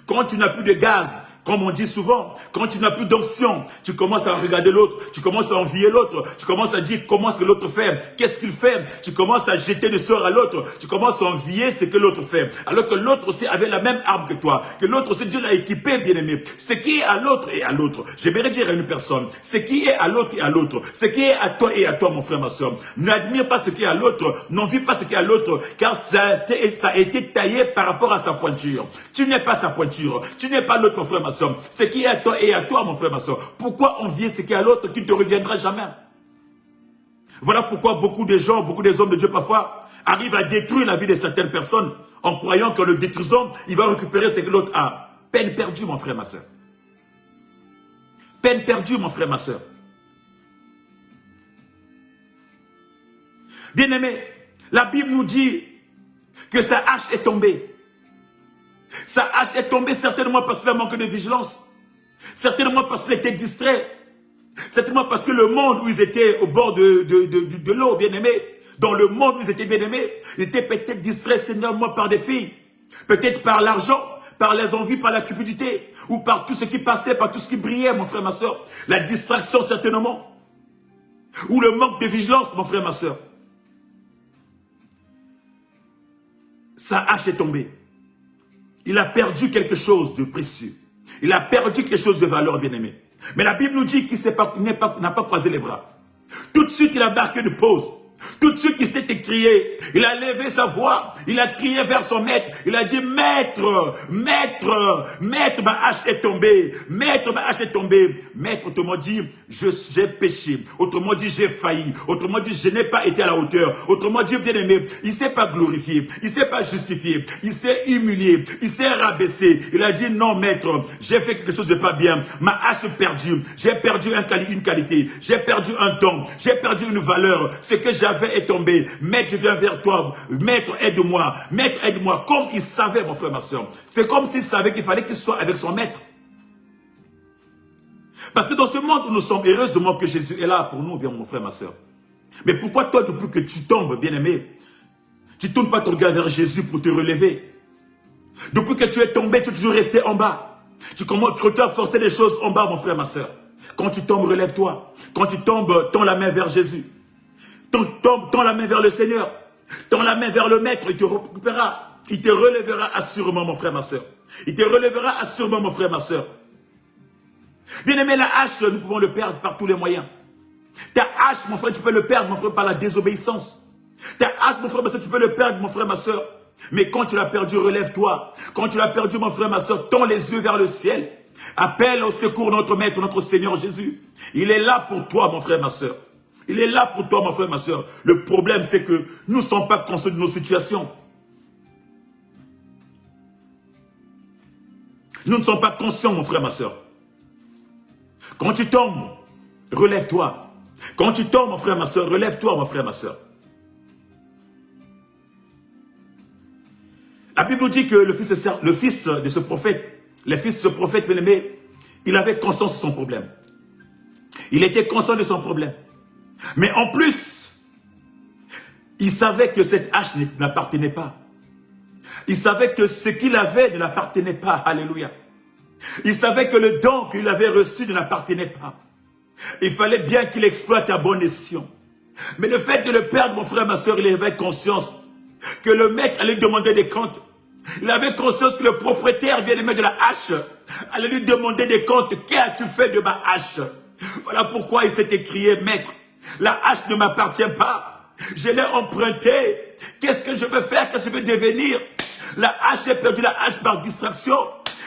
Quand tu n'as plus de gaz, comme on dit souvent, quand tu n'as plus d'onction, tu commences à regarder l'autre, tu commences à envier l'autre, tu commences à dire comment est-ce que l'autre fait, qu'est-ce qu'il fait, tu commences à jeter des sorts à l'autre, tu commences à envier ce que l'autre fait, alors que l'autre aussi avait la même arme que toi, que l'autre aussi Dieu l'a équipé, bien-aimé. Ce qui est à l'autre est à l'autre. J'aimerais dire à une personne, ce qui est à l'autre est à l'autre, ce qui est à toi et à toi, mon frère, ma soeur. N'admire pas ce qui est à l'autre, n'envie pas ce qui est à l'autre, car ça a été taillé par rapport à sa pointure. Tu n'es pas sa pointure, tu n'es pas l'autre, mon frère, ma soeur. Ce qui est à toi et à toi, mon frère, ma soeur. Pourquoi envier ce qui est à l'autre qui ne te reviendra jamais? Voilà pourquoi beaucoup de gens, beaucoup des hommes de Dieu parfois arrivent à détruire la vie de certaines personnes en croyant que le détruisant, il va récupérer ce que l'autre a. Peine perdue, mon frère, ma soeur. Peine perdue, mon frère, ma soeur. Bien-aimé, la Bible nous dit que sa hache est tombée. Sa hache est tombée certainement parce qu'il a manqué de vigilance. Certainement parce qu'il était distrait. Certainement parce que le monde où ils étaient au bord de l'eau, bien-aimé, dans le monde où ils étaient bien-aimés, ils étaient peut-être distraits seulement par des filles. Peut-être par l'argent, par les envies, par la cupidité, ou par tout ce qui passait, par tout ce qui brillait, mon frère, ma soeur. La distraction, certainement. Ou le manque de vigilance, mon frère, ma soeur. Sa hache est tombée. Il a perdu quelque chose de précieux. Il a perdu quelque chose de valeur, bien-aimé. Mais la Bible nous dit qu'il n'a pas croisé les bras. Tout de suite, il a marqué une pause. Tout de suite, il s'est écrié. Il a levé sa voix. Il a crié vers son maître. Il a dit, maître, maître, maître, ma hache est tombée. Maître, ma hache est tombée. Maître, autrement dit, j'ai péché. Autrement dit, j'ai failli. Autrement dit, je n'ai pas été à la hauteur. Autrement dit, bien aimé, il ne s'est pas glorifié. Il ne s'est pas justifié. Il s'est humilié. Il s'est rabaissé. Il a dit, non, maître, j'ai fait quelque chose de pas bien. Ma hache est perdue. J'ai perdu une qualité. J'ai perdu un don. J'ai perdu une valeur. Ce que j'avais est tombé. Maître, je viens vers toi. Maître, aide-moi. Maître, aide-moi. Comme il savait, mon frère, ma soeur. C'est comme s'il savait qu'il fallait qu'il soit avec son maître. Parce que dans ce monde où nous sommes, heureusement que Jésus est là pour nous, bien mon frère, ma soeur. Mais pourquoi toi, depuis que tu tombes, bien-aimé, tu ne tournes pas ton regard vers Jésus pour te relever? Depuis que tu es tombé, tu es toujours resté en bas. Tu as forcé les choses en bas, mon frère, ma soeur. Quand tu tombes, relève-toi. Quand tu tombes, tends la main vers Jésus. Tends la main vers le Seigneur. Tends la main vers le Maître, il te récupérera. Il te relèvera assurément, mon frère, ma soeur. Il te relèvera assurément, mon frère, ma soeur. Bien-aimé, la hache, nous pouvons le perdre par tous les moyens. Ta hache, mon frère, tu peux le perdre, mon frère, par la désobéissance. Ta hache, mon frère, ma soeur, tu peux le perdre, mon frère, ma soeur. Mais quand tu l'as perdu, relève-toi. Quand tu l'as perdu, mon frère, ma soeur, tends les yeux vers le ciel. Appelle au secours notre Maître, notre Seigneur Jésus. Il est là pour toi, mon frère, ma soeur. Il est là pour toi, mon frère, ma soeur. Le problème, c'est que nous ne sommes pas conscients de nos situations. Nous ne sommes pas conscients, mon frère, ma soeur. Quand tu tombes, relève-toi. Quand tu tombes, mon frère, ma soeur, relève-toi, mon frère, ma soeur. La Bible nous dit que le fils de ce prophète, bien-aimé, il avait conscience de son problème. Il était conscient de son problème. Mais en plus, il savait que cette hache n'appartenait pas. Il savait que ce qu'il avait ne l'appartenait pas. Alléluia. Il savait que le don qu'il avait reçu ne l'appartenait pas. Il fallait bien qu'il exploite à bon escient. Mais le fait de le perdre, mon frère, ma soeur, il avait conscience que le mec allait lui demander des comptes. Il avait conscience que le propriétaire bien-aimé de la hache allait lui demander des comptes. Qu'as-tu fait de ma hache? Voilà pourquoi il s'est écrié, maître, la hache ne m'appartient pas. Je l'ai empruntée. Qu'est-ce que je veux faire? Qu'est-ce que je veux devenir? La hache, j'ai perdu la hache par distraction.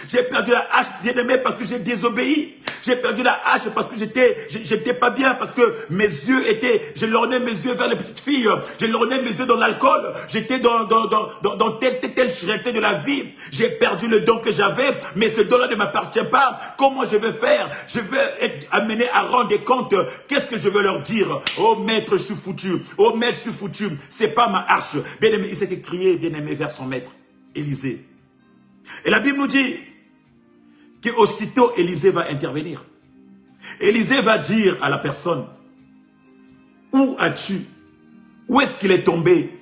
J'ai perdu la hache, bien-aimé, parce que j'ai désobéi. J'ai perdu la hache parce que j'étais pas bien, parce que mes yeux étaient, je lorgnais mes yeux vers les petites filles, je lorgnais mes yeux dans l'alcool, j'étais dans telle chrétien de la vie. J'ai perdu le don que j'avais, mais ce don-là ne m'appartient pas. Comment je vais faire? Je vais être amené à rendre des comptes. Qu'est-ce que je veux leur dire? Oh maître, je suis foutu. Oh maître, je suis foutu. C'est pas ma hache. Bien-aimé, il s'était crié, bien-aimé, vers son maître, Élisée. Et la Bible nous dit qu'aussitôt Élisée va intervenir. Élisée va dire à la personne, où as-tu? Où est-ce qu'il est tombé?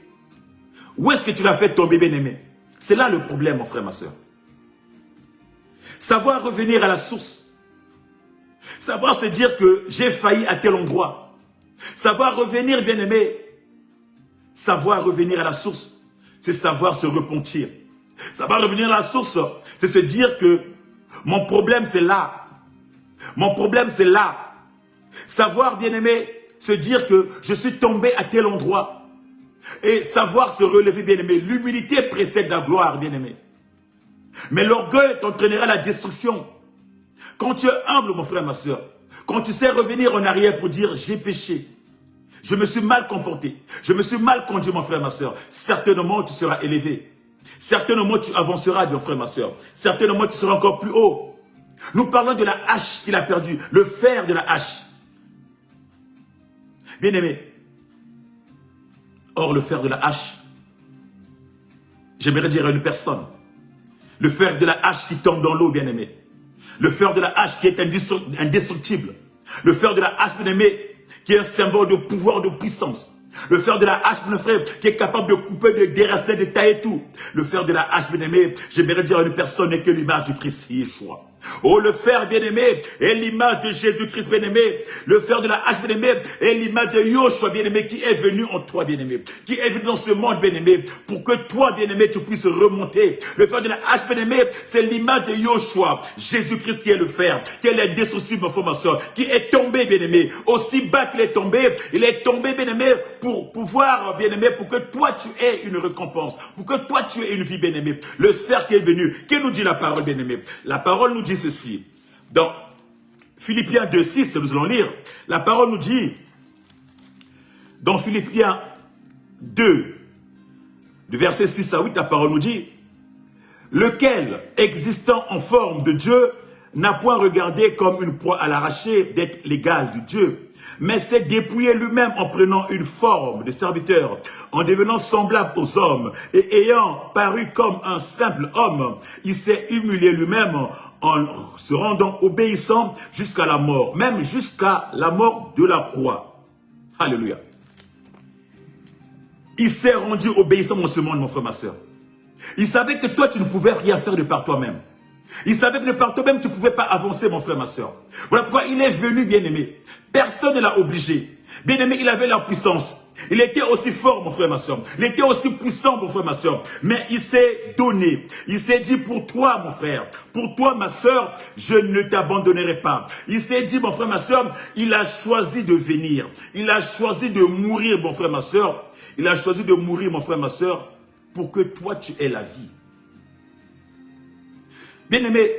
Où est-ce que tu l'as fait tomber, bien-aimé? C'est là le problème, mon frère, ma soeur. Savoir revenir à la source. Savoir se dire que j'ai failli à tel endroit. Savoir revenir, bien-aimé. Savoir revenir à la source, c'est savoir se repentir. Savoir revenir à la source, c'est se dire que mon problème c'est là. Mon problème c'est là. Savoir, bien-aimé, se dire que je suis tombé à tel endroit. Et savoir se relever, bien-aimé. L'humilité précède la gloire, bien-aimé. Mais l'orgueil t'entraînera à la destruction. Quand tu es humble, mon frère, ma soeur, quand tu sais revenir en arrière pour dire j'ai péché, je me suis mal comporté, je me suis mal conduit, mon frère, ma soeur, certainement tu seras élevé. Certainement tu avanceras, mon frère, ma soeur. Certainement tu seras encore plus haut. Nous parlons de la hache qu'il a perdue, le fer de la hache. Bien-aimé, or le fer de la hache, j'aimerais dire à une personne, le fer de la hache qui tombe dans l'eau, bien-aimé. Le fer de la hache qui est indestructible. Le fer de la hache, bien-aimé, qui est un symbole de pouvoir, de puissance. Le fer de la hache, mon frère, qui est capable de couper, de déraciner, de tailler tout. Le fer de la hache, bien-aimé, j'aimerais dire à une personne n'est que l'image du Christ, Yeshua. Oh, le fer, bien-aimé, est l'image de Jésus-Christ, bien-aimé. Le fer de la hache, bien-aimé, est l'image de Yeshua, bien-aimé, qui est venu en toi, bien-aimé. Qui est venu dans ce monde, bien-aimé, pour que toi, bien-aimé, tu puisses remonter. Le fer de la hache, bien-aimé, c'est l'image de Yeshua. Jésus-Christ qui est le fer, qui est l'indestructible, ma frère, ma soeur, qui est tombé, bien-aimé. Aussi bas qu'il est tombé, bien-aimé, pour pouvoir, bien-aimé, pour que toi, tu aies une récompense. Pour que toi, tu aies une vie, bien-aimé. Le fer qui est venu. Qu'est-ce nous dit la parole, bien-aimé? La parole nous dit ceci. Dans Philippiens 2:6, nous allons lire. La parole nous dit, dans Philippiens 2, du verset 6 à 8, la parole nous dit, lequel, existant en forme de Dieu, n'a point regardé comme une proie à l'arracher d'être l'égal de Dieu, mais s'est dépouillé lui-même en prenant une forme de serviteur, en devenant semblable aux hommes, et ayant paru comme un simple homme, il s'est humilié lui-même en se rendant obéissant jusqu'à la mort, même jusqu'à la mort de la croix. Alléluia. Il s'est rendu obéissant dans ce monde, mon frère, ma soeur. Il savait que toi, tu ne pouvais rien faire de par toi-même. Il savait que de par toi-même, tu ne pouvais pas avancer, mon frère, ma soeur. Voilà pourquoi il est venu, bien-aimé. Personne ne l'a obligé. Bien-aimé, il avait la puissance. Il était aussi fort, mon frère, ma soeur. Il était aussi puissant, mon frère, ma soeur. Mais il s'est donné. Il s'est dit, pour toi, mon frère, pour toi, ma soeur, je ne t'abandonnerai pas. Il s'est dit, mon frère, ma soeur, il a choisi de venir. Il a choisi de mourir, mon frère, ma soeur. Il a choisi de mourir, mon frère, ma soeur, pour que toi, tu aies la vie. Bien-aimé,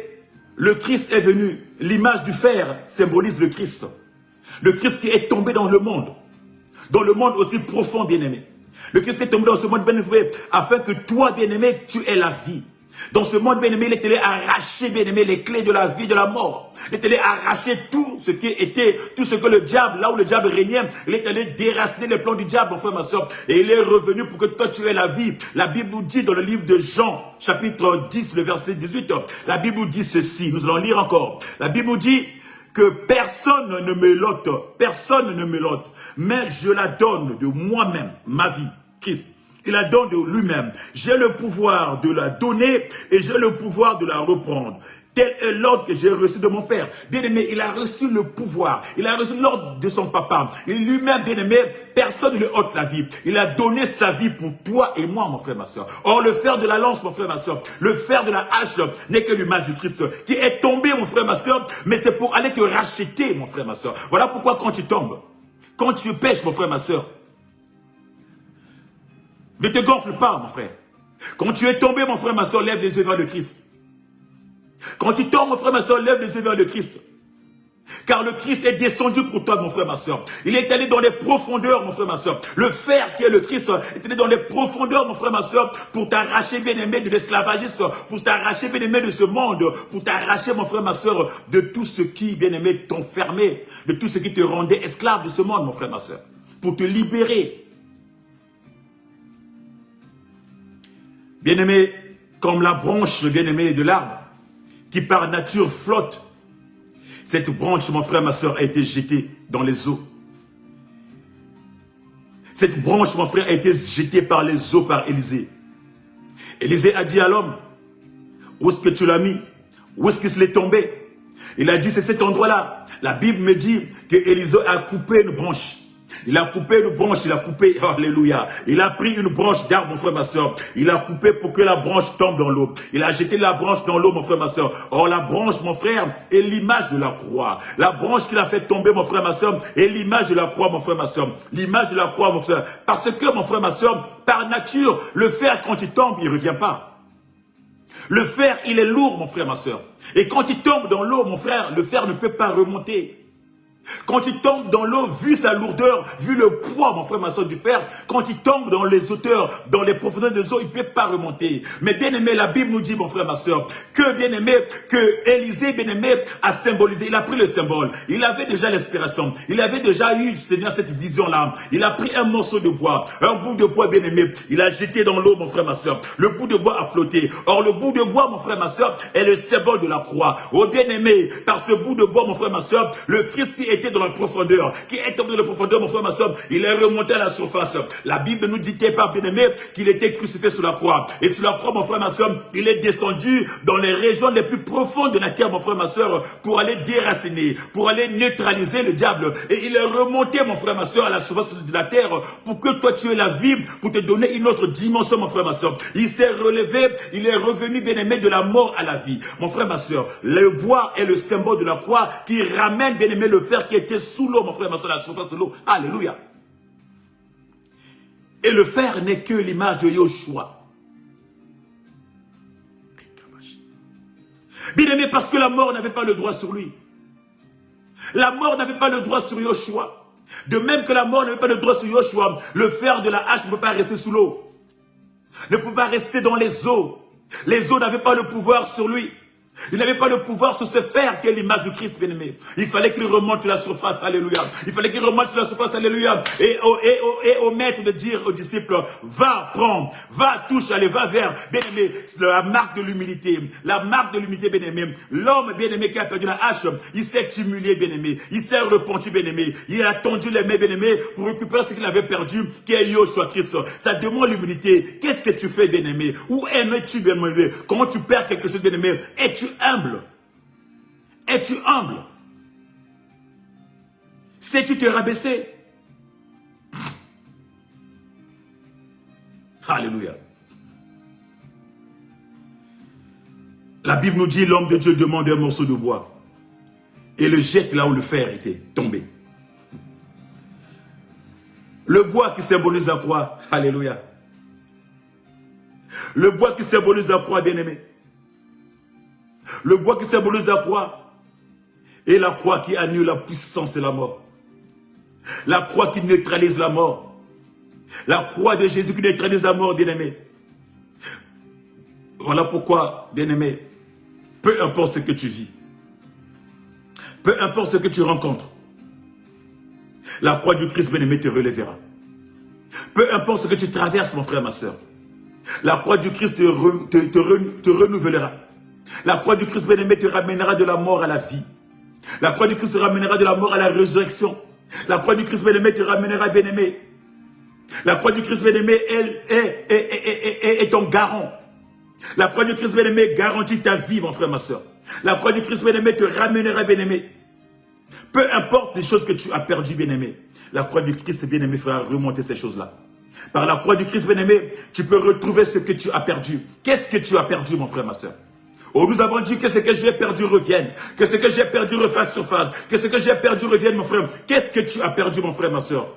le Christ est venu. L'image du fer symbolise le Christ. Le Christ qui est tombé dans le monde aussi profond, bien-aimé. Le Christ qui est tombé dans ce monde, bien-aimé, afin que toi, bien-aimé, tu aies la vie. Dans ce monde, bien-aimé, il est allé arracher, bien-aimé, les clés de la vie, de la mort. Il est allé arracher tout ce qui était, tout ce que le diable, là où le diable régnait, il est allé déraciner les plans du diable, mon frère, ma soeur. Et il est revenu pour que toi tu aies la vie. La Bible nous dit dans le livre de Jean, chapitre 10, le verset 18, la Bible nous dit ceci, nous allons lire encore. La Bible nous dit que personne ne me l'ôte, mais je la donne de moi-même, ma vie, Christ. Il la donne de lui-même. J'ai le pouvoir de la donner et j'ai le pouvoir de la reprendre. Tel est l'ordre que j'ai reçu de mon Père. Bien-aimé, il a reçu le pouvoir. Il a reçu l'ordre de son papa. Et lui-même, bien-aimé, personne ne lui ôte la vie. Il a donné sa vie pour toi et moi, mon frère, ma soeur. Or, le fer de la lance, mon frère, ma soeur, le fer de la hache n'est que l'image du Christ qui est tombé, mon frère, ma soeur, mais c'est pour aller te racheter, mon frère, ma soeur. Voilà pourquoi quand tu tombes, quand tu pêches, mon frère, ma soeur, ne te gonfle pas, mon frère. Quand tu es tombé, mon frère, ma soeur, lève les yeux vers le Christ. Quand tu tombes, mon frère, ma soeur, lève les yeux vers le Christ. Car le Christ est descendu pour toi, mon frère, ma soeur. Il est allé dans les profondeurs, mon frère, ma soeur. Le fer qui est le Christ est allé dans les profondeurs, mon frère, ma soeur, pour t'arracher, bien-aimé, de l'esclavagisme, pour t'arracher, bien-aimé, de ce monde, pour t'arracher, mon frère, ma soeur, de tout ce qui, bien-aimé, t'enfermait, de tout ce qui te rendait esclave de ce monde, mon frère, ma soeur. Pour te libérer. Bien-aimé, comme la branche, bien-aimé, de l'arbre, qui par nature flotte, cette branche, mon frère, ma soeur, a été jetée dans les eaux. Cette branche, mon frère, a été jetée par les eaux par Élisée. Élisée a dit à l'homme, où est-ce que tu l'as mis? Où est-ce qu'il est tombé? Il a dit, c'est cet endroit-là. La Bible me dit que Élisée a coupé une branche. Il a coupé une branche, il a coupé, alléluia. Il a pris une branche d'arbre, mon frère, ma soeur. Il a coupé pour que la branche tombe dans l'eau. Il a jeté la branche dans l'eau, mon frère, ma soeur. Or, la branche, mon frère, est l'image de la croix. La branche qu'il a fait tomber, mon frère, ma soeur, est l'image de la croix, mon frère, ma soeur. L'image de la croix, mon frère. Parce que, mon frère, ma soeur, par nature, le fer, quand il tombe, il ne revient pas. Le fer, il est lourd, mon frère, ma soeur. Et quand il tombe dans l'eau, mon frère, le fer ne peut pas remonter. Quand il tombe dans l'eau, vu sa lourdeur, vu le poids, mon frère, ma soeur, du fer, quand il tombe dans les hauteurs, dans les profondeurs des eaux, il ne peut pas remonter. Mais bien aimé, la Bible nous dit, mon frère, ma soeur, que bien aimé, que Élisée, bien aimé, a symbolisé, il a pris le symbole. Il avait déjà l'inspiration. Il avait déjà eu, Seigneur, cette vision-là. Il a pris un morceau de bois, un bout de bois, bien aimé. Il a jeté dans l'eau, mon frère, ma soeur. Le bout de bois a flotté. Or, le bout de bois, mon frère, ma soeur, est le symbole de la croix. Oh, bien aimé, par ce bout de bois, mon frère, ma soeur, le Christ qui était dans la profondeur, qui est tombé dans la profondeur, mon frère, ma soeur, il est remonté à la surface. La Bible nous dit, pas bien aimé, qu'il était crucifié sur la croix. Et sur la croix, mon frère, ma soeur, il est descendu dans les régions les plus profondes de la terre, mon frère, ma soeur, pour aller déraciner, pour aller neutraliser le diable. Et il est remonté, mon frère, ma soeur, à la surface de la terre, pour que toi tu aies la vie, pour te donner une autre dimension, mon frère, ma soeur. Il s'est relevé, il est revenu, bien aimé, de la mort à la vie. Mon frère, ma soeur, le bois est le symbole de la croix qui ramène, bien aimé, le fer qui était sous l'eau, mon frère, ma soeur, la surface de l'eau. Alléluia. Et le fer n'est que l'image de Yoshua. Bien aimé, parce que la mort n'avait pas le droit sur lui. La mort n'avait pas le droit sur Yoshua. De même que la mort n'avait pas le droit sur Yoshua, le fer de la hache ne peut pas rester sous l'eau. Ne peut pas rester dans les eaux. Les eaux n'avaient pas le pouvoir sur lui. Il n'avait pas le pouvoir sur ce fer qui est l'image du Christ bien-aimé. Il fallait qu'il remonte la surface, alléluia. Il fallait qu'il remonte sur la surface, alléluia. Et au maître de dire aux disciples, va prendre, va touche, allez, va vers, bien-aimé, la marque de l'humilité. La marque de l'humilité, bien-aimé. L'homme, bien-aimé, qui a perdu la hache, il s'est humilié, bien-aimé. Il s'est repenti, bien-aimé. Il a tendu les mains, bien-aimé, pour récupérer ce qu'il avait perdu, qui est Yoshua Christ. Ça demande l'humilité. Qu'est-ce que tu fais, bien-aimé? Où es-tu, bien-aimé? Quand tu perds quelque chose, bien-aimé, es-tu humble? Es-tu humble? Sais-tu te rabaisser? Alléluia. La Bible nous dit, l'homme de Dieu demande un morceau de bois et le jette là où le fer était tombé. Le bois qui symbolise la croix. Alléluia. Le bois qui symbolise la croix, bien-aimé. Le bois qui symbolise la croix et la croix qui annule la puissance de la mort. La croix qui neutralise la mort. La croix de Jésus qui neutralise la mort, bien-aimé. Voilà pourquoi, bien-aimé, peu importe ce que tu vis, peu importe ce que tu rencontres, la croix du Christ bien-aimé te relèvera. Peu importe ce que tu traverses, mon frère, ma soeur, la croix du Christ te renouvellera. La croix du Christ bien-aimé te ramènera de la mort à la vie. La croix du Christ te ramènera de la mort à la résurrection. La croix du Christ bien-aimé te ramènera, bien-aimé. La croix du Christ bien-aimé, elle est ton garant. La croix du Christ bien-aimé garantit ta vie, mon frère, ma soeur. La croix du Christ bien-aimé te ramènera, bien-aimé. Peu importe les choses que tu as perdues, bien-aimé. La croix du Christ bien-aimé fera remonter ces choses-là. Par la croix du Christ bien-aimé, tu peux retrouver ce que tu as perdu. Qu'est-ce que tu as perdu, mon frère, ma soeur? Oh, nous avons dit que ce que j'ai perdu revienne. Que ce que j'ai perdu refasse surface. Que ce que j'ai perdu revienne, mon frère. Qu'est-ce que tu as perdu, mon frère, ma soeur?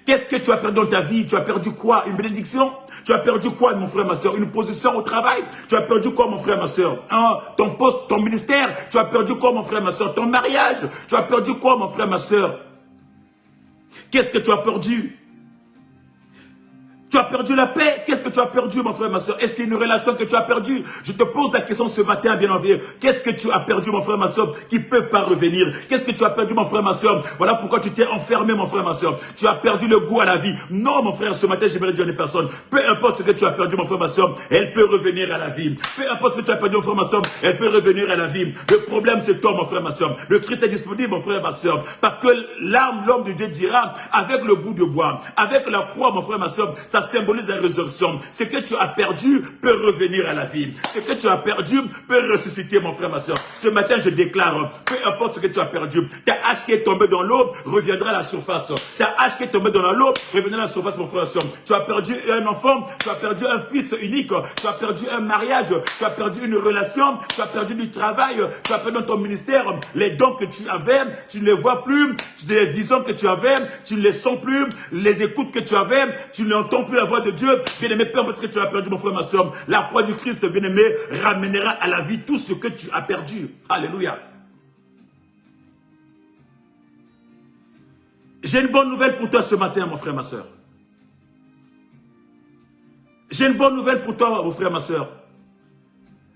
Qu'est-ce que tu as perdu dans ta vie? Tu as perdu quoi? Une bénédiction? Tu as perdu quoi, mon frère, ma soeur? Une position au travail? Tu as perdu quoi, mon frère, ma soeur? Ton poste, ton ministère? Tu as perdu quoi, mon frère, ma soeur? Ton mariage? Tu as perdu quoi, mon frère, ma soeur? Qu'est-ce que tu as perdu? Tu as perdu la paix. Qu'est-ce que tu as perdu, mon frère, ma soeur? Est-ce qu'il y a une relation que tu as perdue? Je te pose la question ce matin, bien envoyé. Qu'est-ce que tu as perdu, mon frère, ma soeur, qui ne peut pas revenir? Qu'est-ce que tu as perdu, mon frère, ma soeur? Voilà pourquoi tu t'es enfermé, mon frère, ma soeur. Tu as perdu le goût à la vie. Non, mon frère, ce matin, j'aimerais dire à une personne, peu importe ce que tu as perdu, mon frère, ma soeur, elle peut revenir à la vie. Peu importe ce que tu as perdu, mon frère, ma soeur, elle peut revenir à la vie. Le problème, c'est toi, mon frère, ma soeur. Le Christ est disponible, mon frère, ma soeur. Parce que l'homme de Dieu dira, avec le bout de bois, avec la croix, mon frère, ma soeur, ça symbolise la résurrection. Ce que tu as perdu peut revenir à la vie. Ce que tu as perdu peut ressusciter, mon frère, ma soeur. Ce matin, je déclare, peu importe ce que tu as perdu, ta hache qui est tombée dans l'eau reviendra à la surface. Ta hache qui est tombée dans l'eau reviendra à la surface, mon frère, ma soeur. Tu as perdu un enfant, tu as perdu un fils unique, tu as perdu un mariage, tu as perdu une relation, tu as perdu du travail, tu as perdu dans ton ministère. Les dons que tu avais, tu ne les vois plus. Les visions que tu avais, tu ne les sens plus. Les écoutes que tu avais, tu n'entends plus la voix de Dieu. Bien-aimé, peu importe ce que tu as perdu, mon frère, ma soeur, la croix du Christ, bien-aimé, ramènera à la vie tout ce que tu as perdu. Alléluia. J'ai une bonne nouvelle pour toi ce matin, mon frère, ma soeur. J'ai une bonne nouvelle pour toi, mon frère, ma soeur.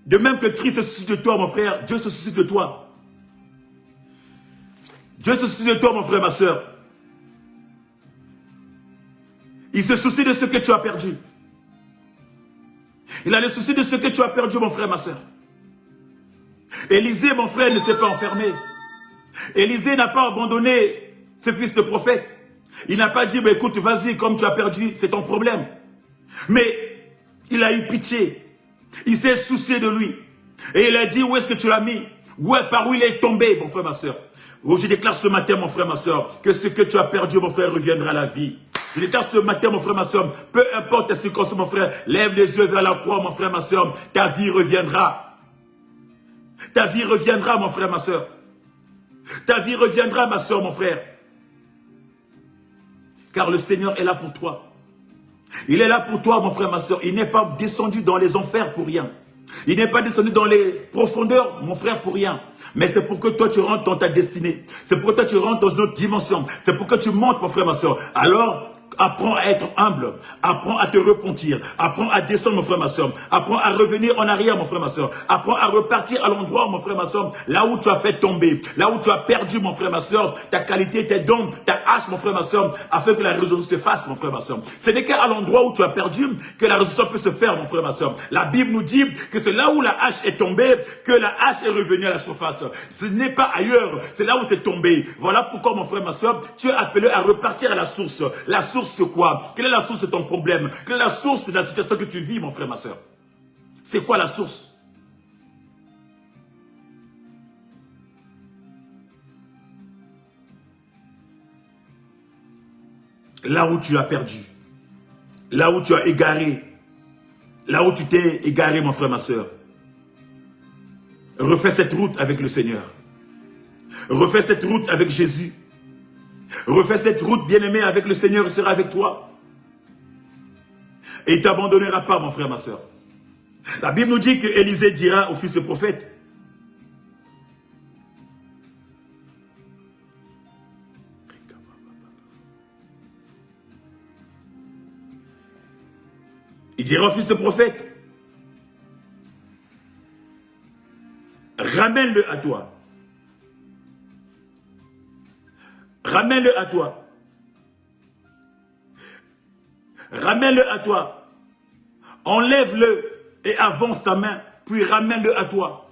De même que Christ se soucie de toi, mon frère, Dieu se soucie de toi. Dieu se soucie de toi, mon frère, ma soeur. Il se soucie de ce que tu as perdu. Il a le souci de ce que tu as perdu, mon frère, ma soeur. Élisée, mon frère, ne s'est pas enfermé. Élisée n'a pas abandonné ce fils de prophète. Il n'a pas dit, bah, écoute, vas-y, comme tu as perdu, c'est ton problème. Mais il a eu pitié. Il s'est soucié de lui. Et il a dit, où est-ce que tu l'as mis? Par où il est tombé, mon frère, ma soeur. Oh, je déclare ce matin, mon frère, ma soeur, que ce que tu as perdu, mon frère, reviendra à la vie. Je déclare ce matin, mon frère, ma soeur, peu importe ta circonstance, mon frère, lève les yeux vers la croix, mon frère, ma soeur, ta vie reviendra. Ta vie reviendra, mon frère, ma soeur. Ta vie reviendra, ma soeur, mon frère. Car le Seigneur est là pour toi. Il est là pour toi, mon frère, ma soeur. Il n'est pas descendu dans les enfers pour rien. Il n'est pas descendu dans les profondeurs, mon frère, pour rien. Mais c'est pour que toi, tu rentres dans ta destinée. C'est pour que toi, tu rentres dans une autre dimension. C'est pour que tu montes, mon frère, ma soeur. Alors, apprends à être humble. Apprends à te repentir. Apprends à descendre, mon frère, ma soeur. Apprends à revenir en arrière, mon frère, ma soeur. Apprends à repartir à l'endroit, mon frère, ma soeur, là où tu as fait tomber, là où tu as perdu, mon frère, ma soeur, ta qualité, tes dons, ta hache, mon frère, ma soeur, afin que la résolution se fasse, mon frère, ma soeur. Ce n'est qu'à l'endroit où tu as perdu que la résolution peut se faire, mon frère, ma soeur. La Bible nous dit que c'est là où la hache est tombée que la hache est revenue à la surface. Ce n'est pas ailleurs, c'est là où c'est tombé. Voilà pourquoi, mon frère, ma soeur, tu es appelé à repartir à la source. La source, c'est quoi? Quelle est la source de ton problème? Quelle est la source de la situation que tu vis, mon frère, ma soeur? C'est quoi la source? Là où tu as perdu, là où tu as égaré, là où tu t'es égaré, mon frère, ma soeur, refais cette route avec le Seigneur. Refais cette route avec Jésus. Refais cette route, bien-aimé, avec le Seigneur, il sera avec toi. Et il ne t'abandonnera pas, mon frère, ma soeur. La Bible nous dit que Élisée dira au fils de prophète, il dira au fils de prophète, Ramène-le à toi. Ramène-le à toi. Ramène-le à toi. Enlève-le et avance ta main, puis ramène-le à toi.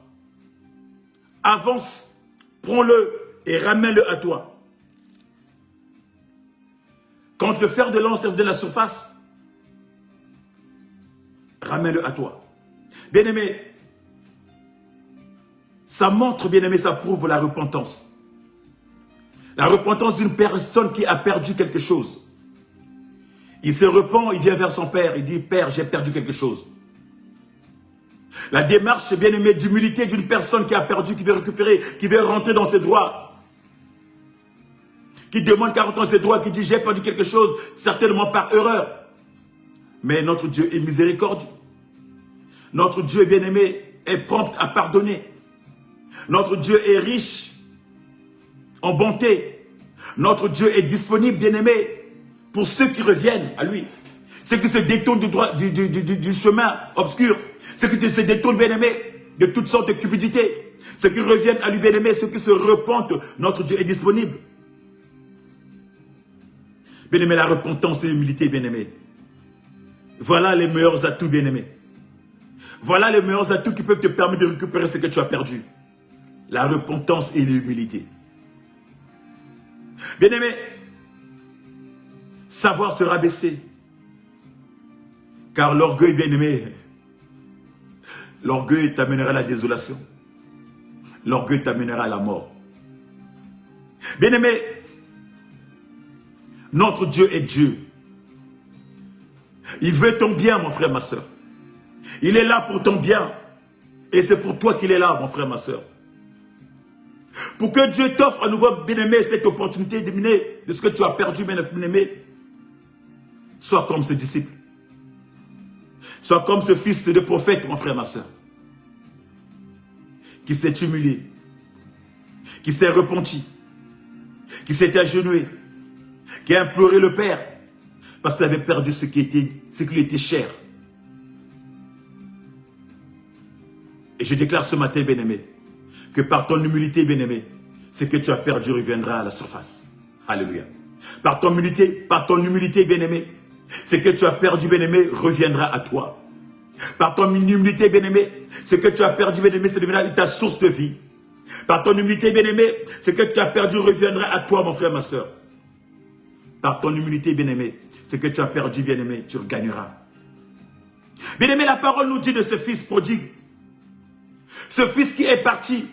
Avance, prends-le et ramène-le à toi. Quand le fer de lance est de la surface, ramène-le à toi. Bien-aimé, ça montre, bien-aimé, ça prouve la repentance. La repentance d'une personne qui a perdu quelque chose. Il se repent, il vient vers son père, il dit, Père, j'ai perdu quelque chose. La démarche, bien-aimé, d'humilité d'une personne qui a perdu, qui veut récupérer, qui veut rentrer dans ses droits. Qui demande qu'à rentrer dans ses droits, qui dit, j'ai perdu quelque chose, certainement par erreur. Mais notre Dieu est miséricordieux. Notre Dieu, bien-aimé, est prompt à pardonner. Notre Dieu est riche en bonté. Notre Dieu est disponible, bien-aimé, pour ceux qui reviennent à lui. Ceux qui se détournent du chemin obscur. Ceux qui se détournent, bien-aimé, de toutes sortes de cupidités. Ceux qui reviennent à lui, bien-aimé, ceux qui se repentent, notre Dieu est disponible. Bien-aimé, la repentance et l'humilité, bien-aimé. Voilà les meilleurs atouts, bien-aimé. Voilà les meilleurs atouts qui peuvent te permettre de récupérer ce que tu as perdu. La repentance et l'humilité. Bien-aimé, savoir se rabaisser. Car l'orgueil, bien-aimé, l'orgueil t'amènera à la désolation. L'orgueil t'amènera à la mort. Bien-aimé, notre Dieu est Dieu. Il veut ton bien, mon frère, ma soeur. Il est là pour ton bien. Et c'est pour toi qu'il est là, mon frère, ma soeur. Pour que Dieu t'offre à nouveau, bien-aimé, cette opportunité de ce que tu as perdu, bien-aimé. Sois comme ce disciple. Sois comme ce fils de prophète, mon frère, ma soeur. Qui s'est humilié. Qui s'est repenti. Qui s'est agenouillé. Qui a imploré le Père. Parce qu'il avait perdu ce qui lui était cher. Et je déclare ce matin, bien-aimé, que par ton humilité, bien-aimé, ce que tu as perdu reviendra à la surface. Alléluia. Par ton humilité, bien-aimé, ce que tu as perdu, bien-aimé, reviendra à toi. Par ton humilité, bien-aimé, ce que tu as perdu, bien-aimé, c'est deviendra ta source de vie. Par ton humilité, bien-aimé, ce que tu as perdu reviendra à toi, mon frère, ma soeur. Par ton humilité, bien-aimé, ce que tu as perdu, bien-aimé, tu regagneras. Bien-aimé, la parole nous dit de ce fils prodigue. Ce fils qui est parti.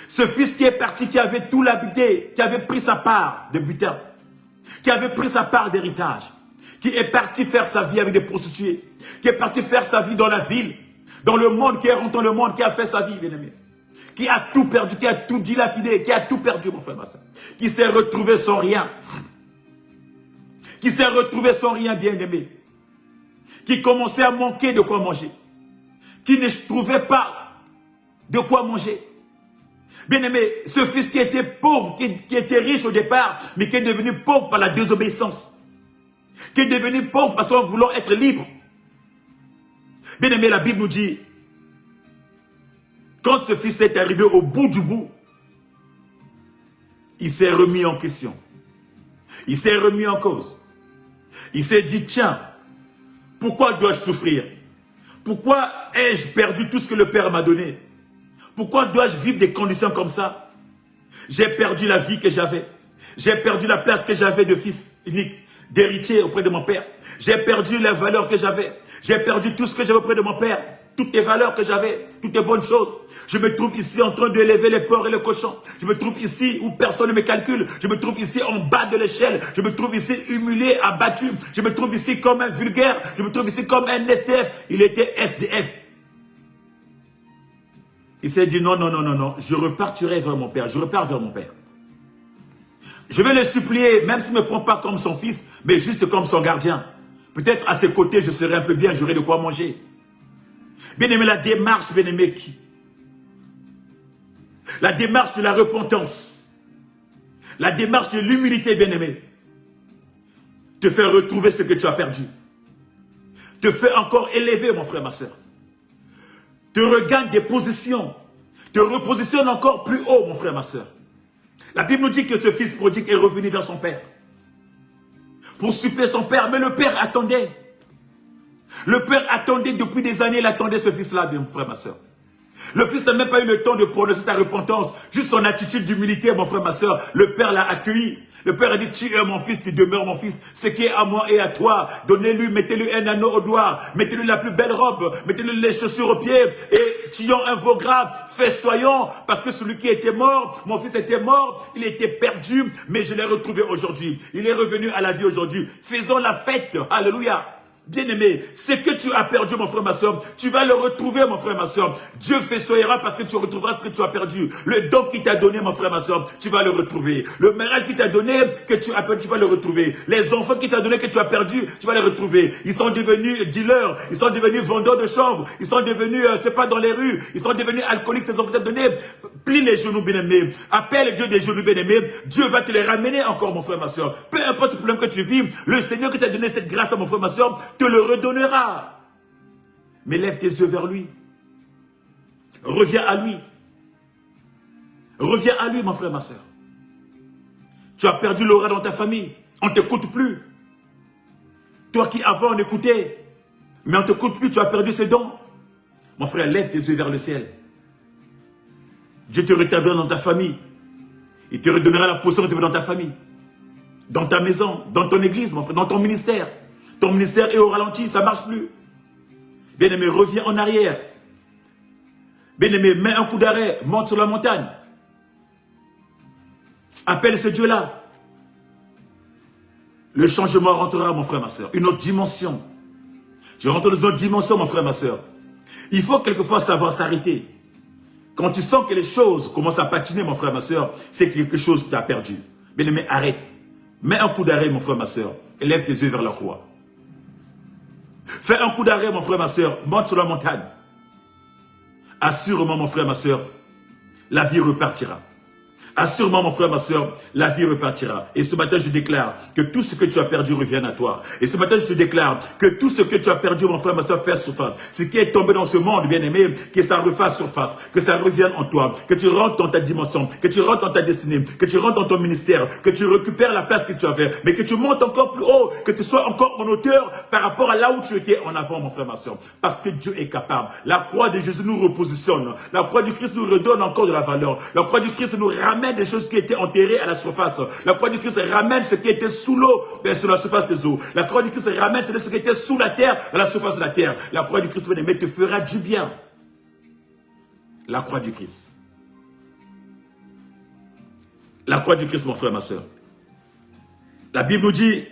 Ce fils qui est parti, qui avait tout l'habité, qui avait pris sa part de butin, qui avait pris sa part d'héritage, qui est parti faire sa vie avec des prostituées, qui est parti faire sa vie dans la ville, dans le monde, qui est rentré dans le monde, qui a fait sa vie, bien-aimé, qui a tout perdu, qui a tout dilapidé, qui a tout perdu, mon frère, ma soeur, qui s'est retrouvé sans rien, qui s'est retrouvé sans rien, bien-aimé, qui commençait à manquer de quoi manger, qui ne trouvait pas de quoi manger. Bien-aimé, ce fils qui était pauvre, qui était riche au départ, mais qui est devenu pauvre par la désobéissance, qui est devenu pauvre parce qu'en voulant être libre. Bien-aimé, la Bible nous dit, quand ce fils est arrivé au bout du bout, il s'est remis en question. Il s'est remis en cause. Il s'est dit, tiens, pourquoi dois-je souffrir? Pourquoi ai-je perdu tout ce que le Père m'a donné? Pourquoi dois-je vivre des conditions comme ça? J'ai perdu la vie que j'avais. J'ai perdu la place que j'avais de fils unique, d'héritier auprès de mon père. J'ai perdu les valeurs que j'avais. J'ai perdu tout ce que j'avais auprès de mon père. Toutes les valeurs que j'avais, toutes les bonnes choses. Je me trouve ici en train d'élever les porcs et les cochons. Je me trouve ici où personne ne me calcule. Je me trouve ici en bas de l'échelle. Je me trouve ici humilié, abattu. Je me trouve ici comme un vulgaire. Je me trouve ici comme un SDF. Il était SDF. Il s'est dit non, non, non, non, non. Je repartirai vers mon père. Je repars vers mon père. Je vais le supplier, même s'il ne me prend pas comme son fils, mais juste comme son gardien. Peut-être à ses côtés, je serai un peu bien, j'aurai de quoi manger. Bien-aimé, la démarche, bien-aimé, qui? La démarche de la repentance. La démarche de l'humilité, bien-aimé. Te fait retrouver ce que tu as perdu. Te fait encore élever, mon frère, ma soeur. Te regagne des positions. te repositionne encore plus haut, mon frère, ma soeur. La Bible nous dit que ce fils prodigue est revenu vers son père pour suppléer son père, mais le père attendait. Le père attendait depuis des années, il attendait ce fils-là, mon frère, ma soeur. Le fils n'a même pas eu le temps de prononcer sa repentance, juste son attitude d'humilité, mon frère, ma soeur. Le père l'a accueilli. Le père a dit, tu es mon fils, tu demeures mon fils. Ce qui est à moi et à toi, donnez-lui, mettez-lui un anneau au doigt, mettez-lui la plus belle robe, mettez-lui les chaussures aux pieds, et tuons un veau gras, festoyons, parce que celui qui était mort, mon fils était mort, il était perdu, mais je l'ai retrouvé aujourd'hui. Il est revenu à la vie aujourd'hui. Faisons la fête, alléluia. Bien-aimé, ce que tu as perdu, mon frère, ma soeur, tu vas le retrouver, mon frère, ma soeur. Dieu festoyera parce que tu retrouveras ce que tu as perdu. Le don qu'il t'a donné, mon frère, ma soeur, tu vas le retrouver. Le mariage qu'il t'a donné, que tu as perdu, tu vas le retrouver. Les enfants qu'il t'a donné, que tu as perdu, tu vas les retrouver. Ils sont devenus dealers, ils sont devenus vendeurs de chanvre, ils sont devenus, c'est pas dans les rues, ils sont devenus alcooliques, ces enfants que tu as donnés. Plie les genoux, bien-aimé. Appelle Dieu des genoux, bien-aimé. Dieu va te les ramener encore, mon frère, ma soeur. Peu importe le problème que tu vis, le Seigneur qui t'a donné cette grâce, mon frère, ma soeur, te le redonnera. Mais lève tes yeux vers lui. Reviens à lui. Reviens à lui, mon frère, ma soeur. Tu as perdu l'aura dans ta famille. On ne t'écoute plus. Toi qui avant on écoutait, mais on ne t'écoute plus, tu as perdu ses dons. Mon frère, lève tes yeux vers le ciel. Dieu te rétablira dans ta famille. Il te redonnera la position que tu veux dans ta famille. Dans ta maison, dans ton église, mon frère, dans ton ministère. Ton ministère est au ralenti, ça ne marche plus. Bien-aimé, reviens en arrière. Bien-aimé, mets un coup d'arrêt, monte sur la montagne. Appelle ce Dieu-là. Le changement rentrera, mon frère, ma soeur. Une autre dimension. Je rentre dans une autre dimension, mon frère, ma soeur. Il faut quelquefois savoir s'arrêter. Quand tu sens que les choses commencent à patiner, mon frère, ma soeur, c'est quelque chose que tu as perdu. Bien-aimé, arrête. Mets un coup d'arrêt, mon frère, ma soeur, et lève tes yeux vers la croix. Fais un coup d'arrêt, mon frère, ma soeur, monte sur la montagne. Assurément, mon frère, ma soeur, la vie repartira. Assurément, mon frère, ma soeur, la vie repartira. Et ce matin, je déclare que tout ce que tu as perdu revienne à toi. Et ce matin, je te déclare que tout ce que tu as perdu, mon frère, ma soeur, fait surface. Ce qui est tombé dans ce monde, bien-aimé, que ça refasse surface, que ça revienne en toi, que tu rentres dans ta dimension, que tu rentres dans ta destinée, que tu rentres dans ton ministère, que tu récupères la place que tu avais, mais que tu montes encore plus haut, que tu sois encore en hauteur par rapport à là où tu étais en avant, mon frère, ma soeur. Parce que Dieu est capable. La croix de Jésus nous repositionne. La croix du Christ nous redonne encore de la valeur. La croix du Christ nous ramène des choses qui étaient enterrées à la surface. La croix du Christ ramène ce qui était sous l'eau sur la surface des eaux. La croix du Christ ramène ce qui était sous la terre à la surface de la terre. La croix du Christ, bien-aimé, te fera du bien. La croix du Christ. La croix du Christ, mon frère, ma soeur. La Bible nous dit,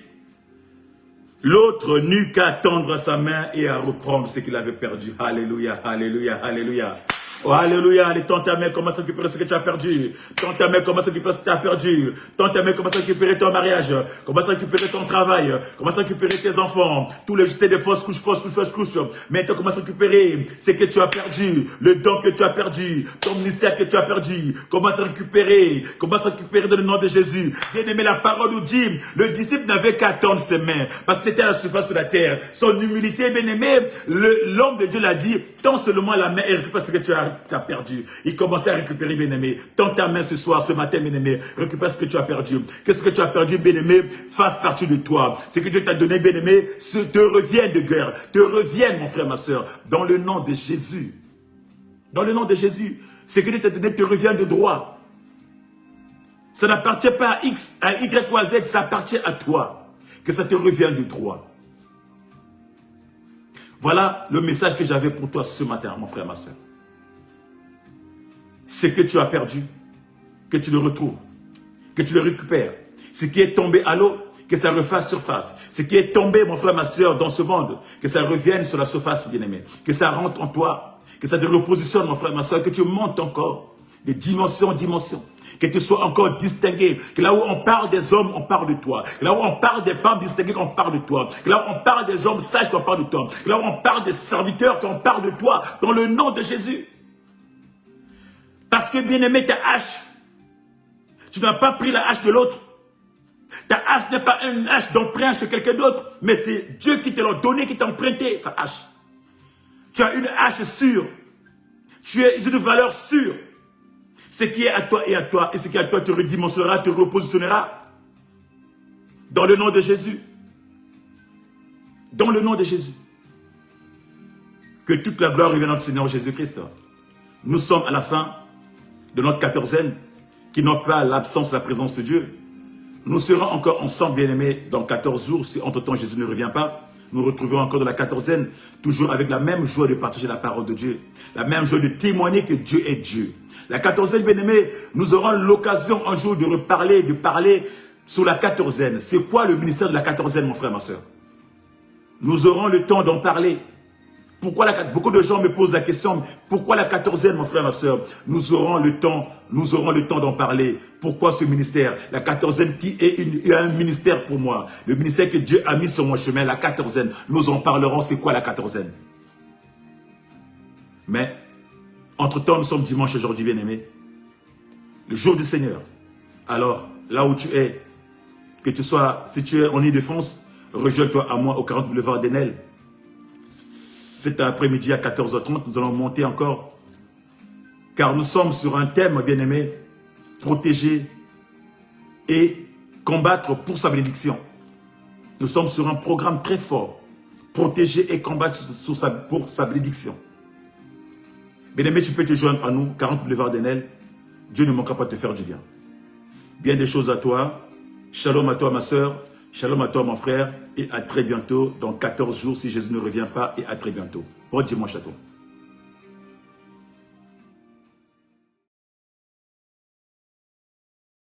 l'autre n'eut qu'à tendre sa main et à reprendre ce qu'il avait perdu. Alléluia, alléluia, alléluia. Oh, alléluia, allez, tends ta main, commence à récupérer ce que tu as perdu. Tends ta main, commence à récupérer ce que tu as perdu. Tends ta main, commence à récupérer ton mariage. Commence à récupérer ton travail. Commence à récupérer tes enfants. Tous les justes des fausses couches. Maintenant, commence à récupérer ce que tu as perdu. Le don que tu as perdu. Ton ministère que tu as perdu. Commence à récupérer. Commence à récupérer dans le nom de Jésus. Bien-aimé, la parole nous dit, le disciple n'avait qu'à tendre ses mains. Parce que c'était à la surface de la terre. Son humilité, bien-aimé, l'homme de Dieu l'a dit, tends seulement la main et récupère ce que tu as perdu. Il commençait à récupérer, bien-aimé. Tends ta main ce soir, ce matin, bien-aimé. Récupère ce que tu as perdu. Qu'est-ce que tu as perdu, bien-aimé, fasse partie de toi. Ce que Dieu t'a donné, bien-aimé, te revienne de guerre. Te revienne, mon frère, ma soeur. Dans le nom de Jésus. Dans le nom de Jésus. Ce que Dieu t'a donné te revient de droit. Ça n'appartient pas à X, à Y ou à Z. Ça appartient à toi. Que ça te revienne de droit. Voilà le message que j'avais pour toi ce matin, mon frère, ma soeur. Ce que tu as perdu, que tu le retrouves, que tu le récupères. Ce qui est tombé à l'eau, que ça refasse surface. Ce qui est tombé, mon frère, ma soeur, dans ce monde, que ça revienne sur la surface, bien-aimé. Que ça rentre en toi, que ça te repositionne, mon frère, ma soeur, que tu montes encore de dimension en dimension. Que tu sois encore distingué. Que là où on parle des hommes, on parle de toi. Que là où on parle des femmes distinguées, on parle de toi. Que là où on parle des hommes sages, on parle de toi. Que là où on parle des serviteurs, qu'on parle de toi. Dans le nom de Jésus. Parce que, bien-aimé, ta hache, tu n'as pas pris la hache de l'autre. Ta hache n'est pas une hache d'emprunt chez quelqu'un d'autre, mais c'est Dieu qui te l'a donné, qui t'a emprunté sa hache. Tu as une hache sûre. Tu es une valeur sûre. Ce qui est à toi est à toi, et ce qui est à toi te redimensionnera, te repositionnera. Dans le nom de Jésus. Dans le nom de Jésus. Que toute la gloire revienne à notre Seigneur Jésus-Christ. Nous sommes à la fin de notre quatorzaine, qui n'ont pas l'absence de la présence de Dieu. Nous serons encore ensemble, bien-aimés, dans 14 jours, si entre-temps Jésus ne revient pas. Nous retrouverons encore dans la quatorzaine, toujours avec la même joie de partager la parole de Dieu, la même joie de témoigner que Dieu est Dieu. La quatorzaine, bien-aimés, nous aurons l'occasion un jour de reparler, de parler sur la quatorzaine. C'est quoi le ministère de la quatorzaine, mon frère, ma soeur? Nous aurons le temps d'en parler. Pourquoi beaucoup de gens me posent la question, pourquoi la quatorzaine, mon frère, ma soeur? Nous aurons le temps d'en parler. Pourquoi ce ministère? La quatorzaine qui est un ministère pour moi. Le ministère que Dieu a mis sur mon chemin, la quatorzaine. Nous en parlerons, c'est quoi la quatorzaine? Mais, entre-temps, nous sommes dimanche aujourd'hui, bien-aimés. Le jour du Seigneur. Alors, là où tu es, que tu sois, si tu es en Île-de-France, rejoins-toi à moi au 40 boulevard d'Enel. Cet après-midi à 14h30, nous allons monter encore. Car nous sommes sur un thème, bien-aimé, protéger et combattre pour sa bénédiction. Nous sommes sur un programme très fort. Protéger et combattre pour sa bénédiction. Bien-aimé, tu peux te joindre à nous, 40 boulevard d'Enel. Dieu ne manquera pas de te faire du bien. Bien des choses à toi. Shalom à toi, ma soeur. Shalom à toi, mon frère. Et à très bientôt, dans 14 jours, si Jésus ne revient pas. Et à très bientôt. Bon dimanche à toi.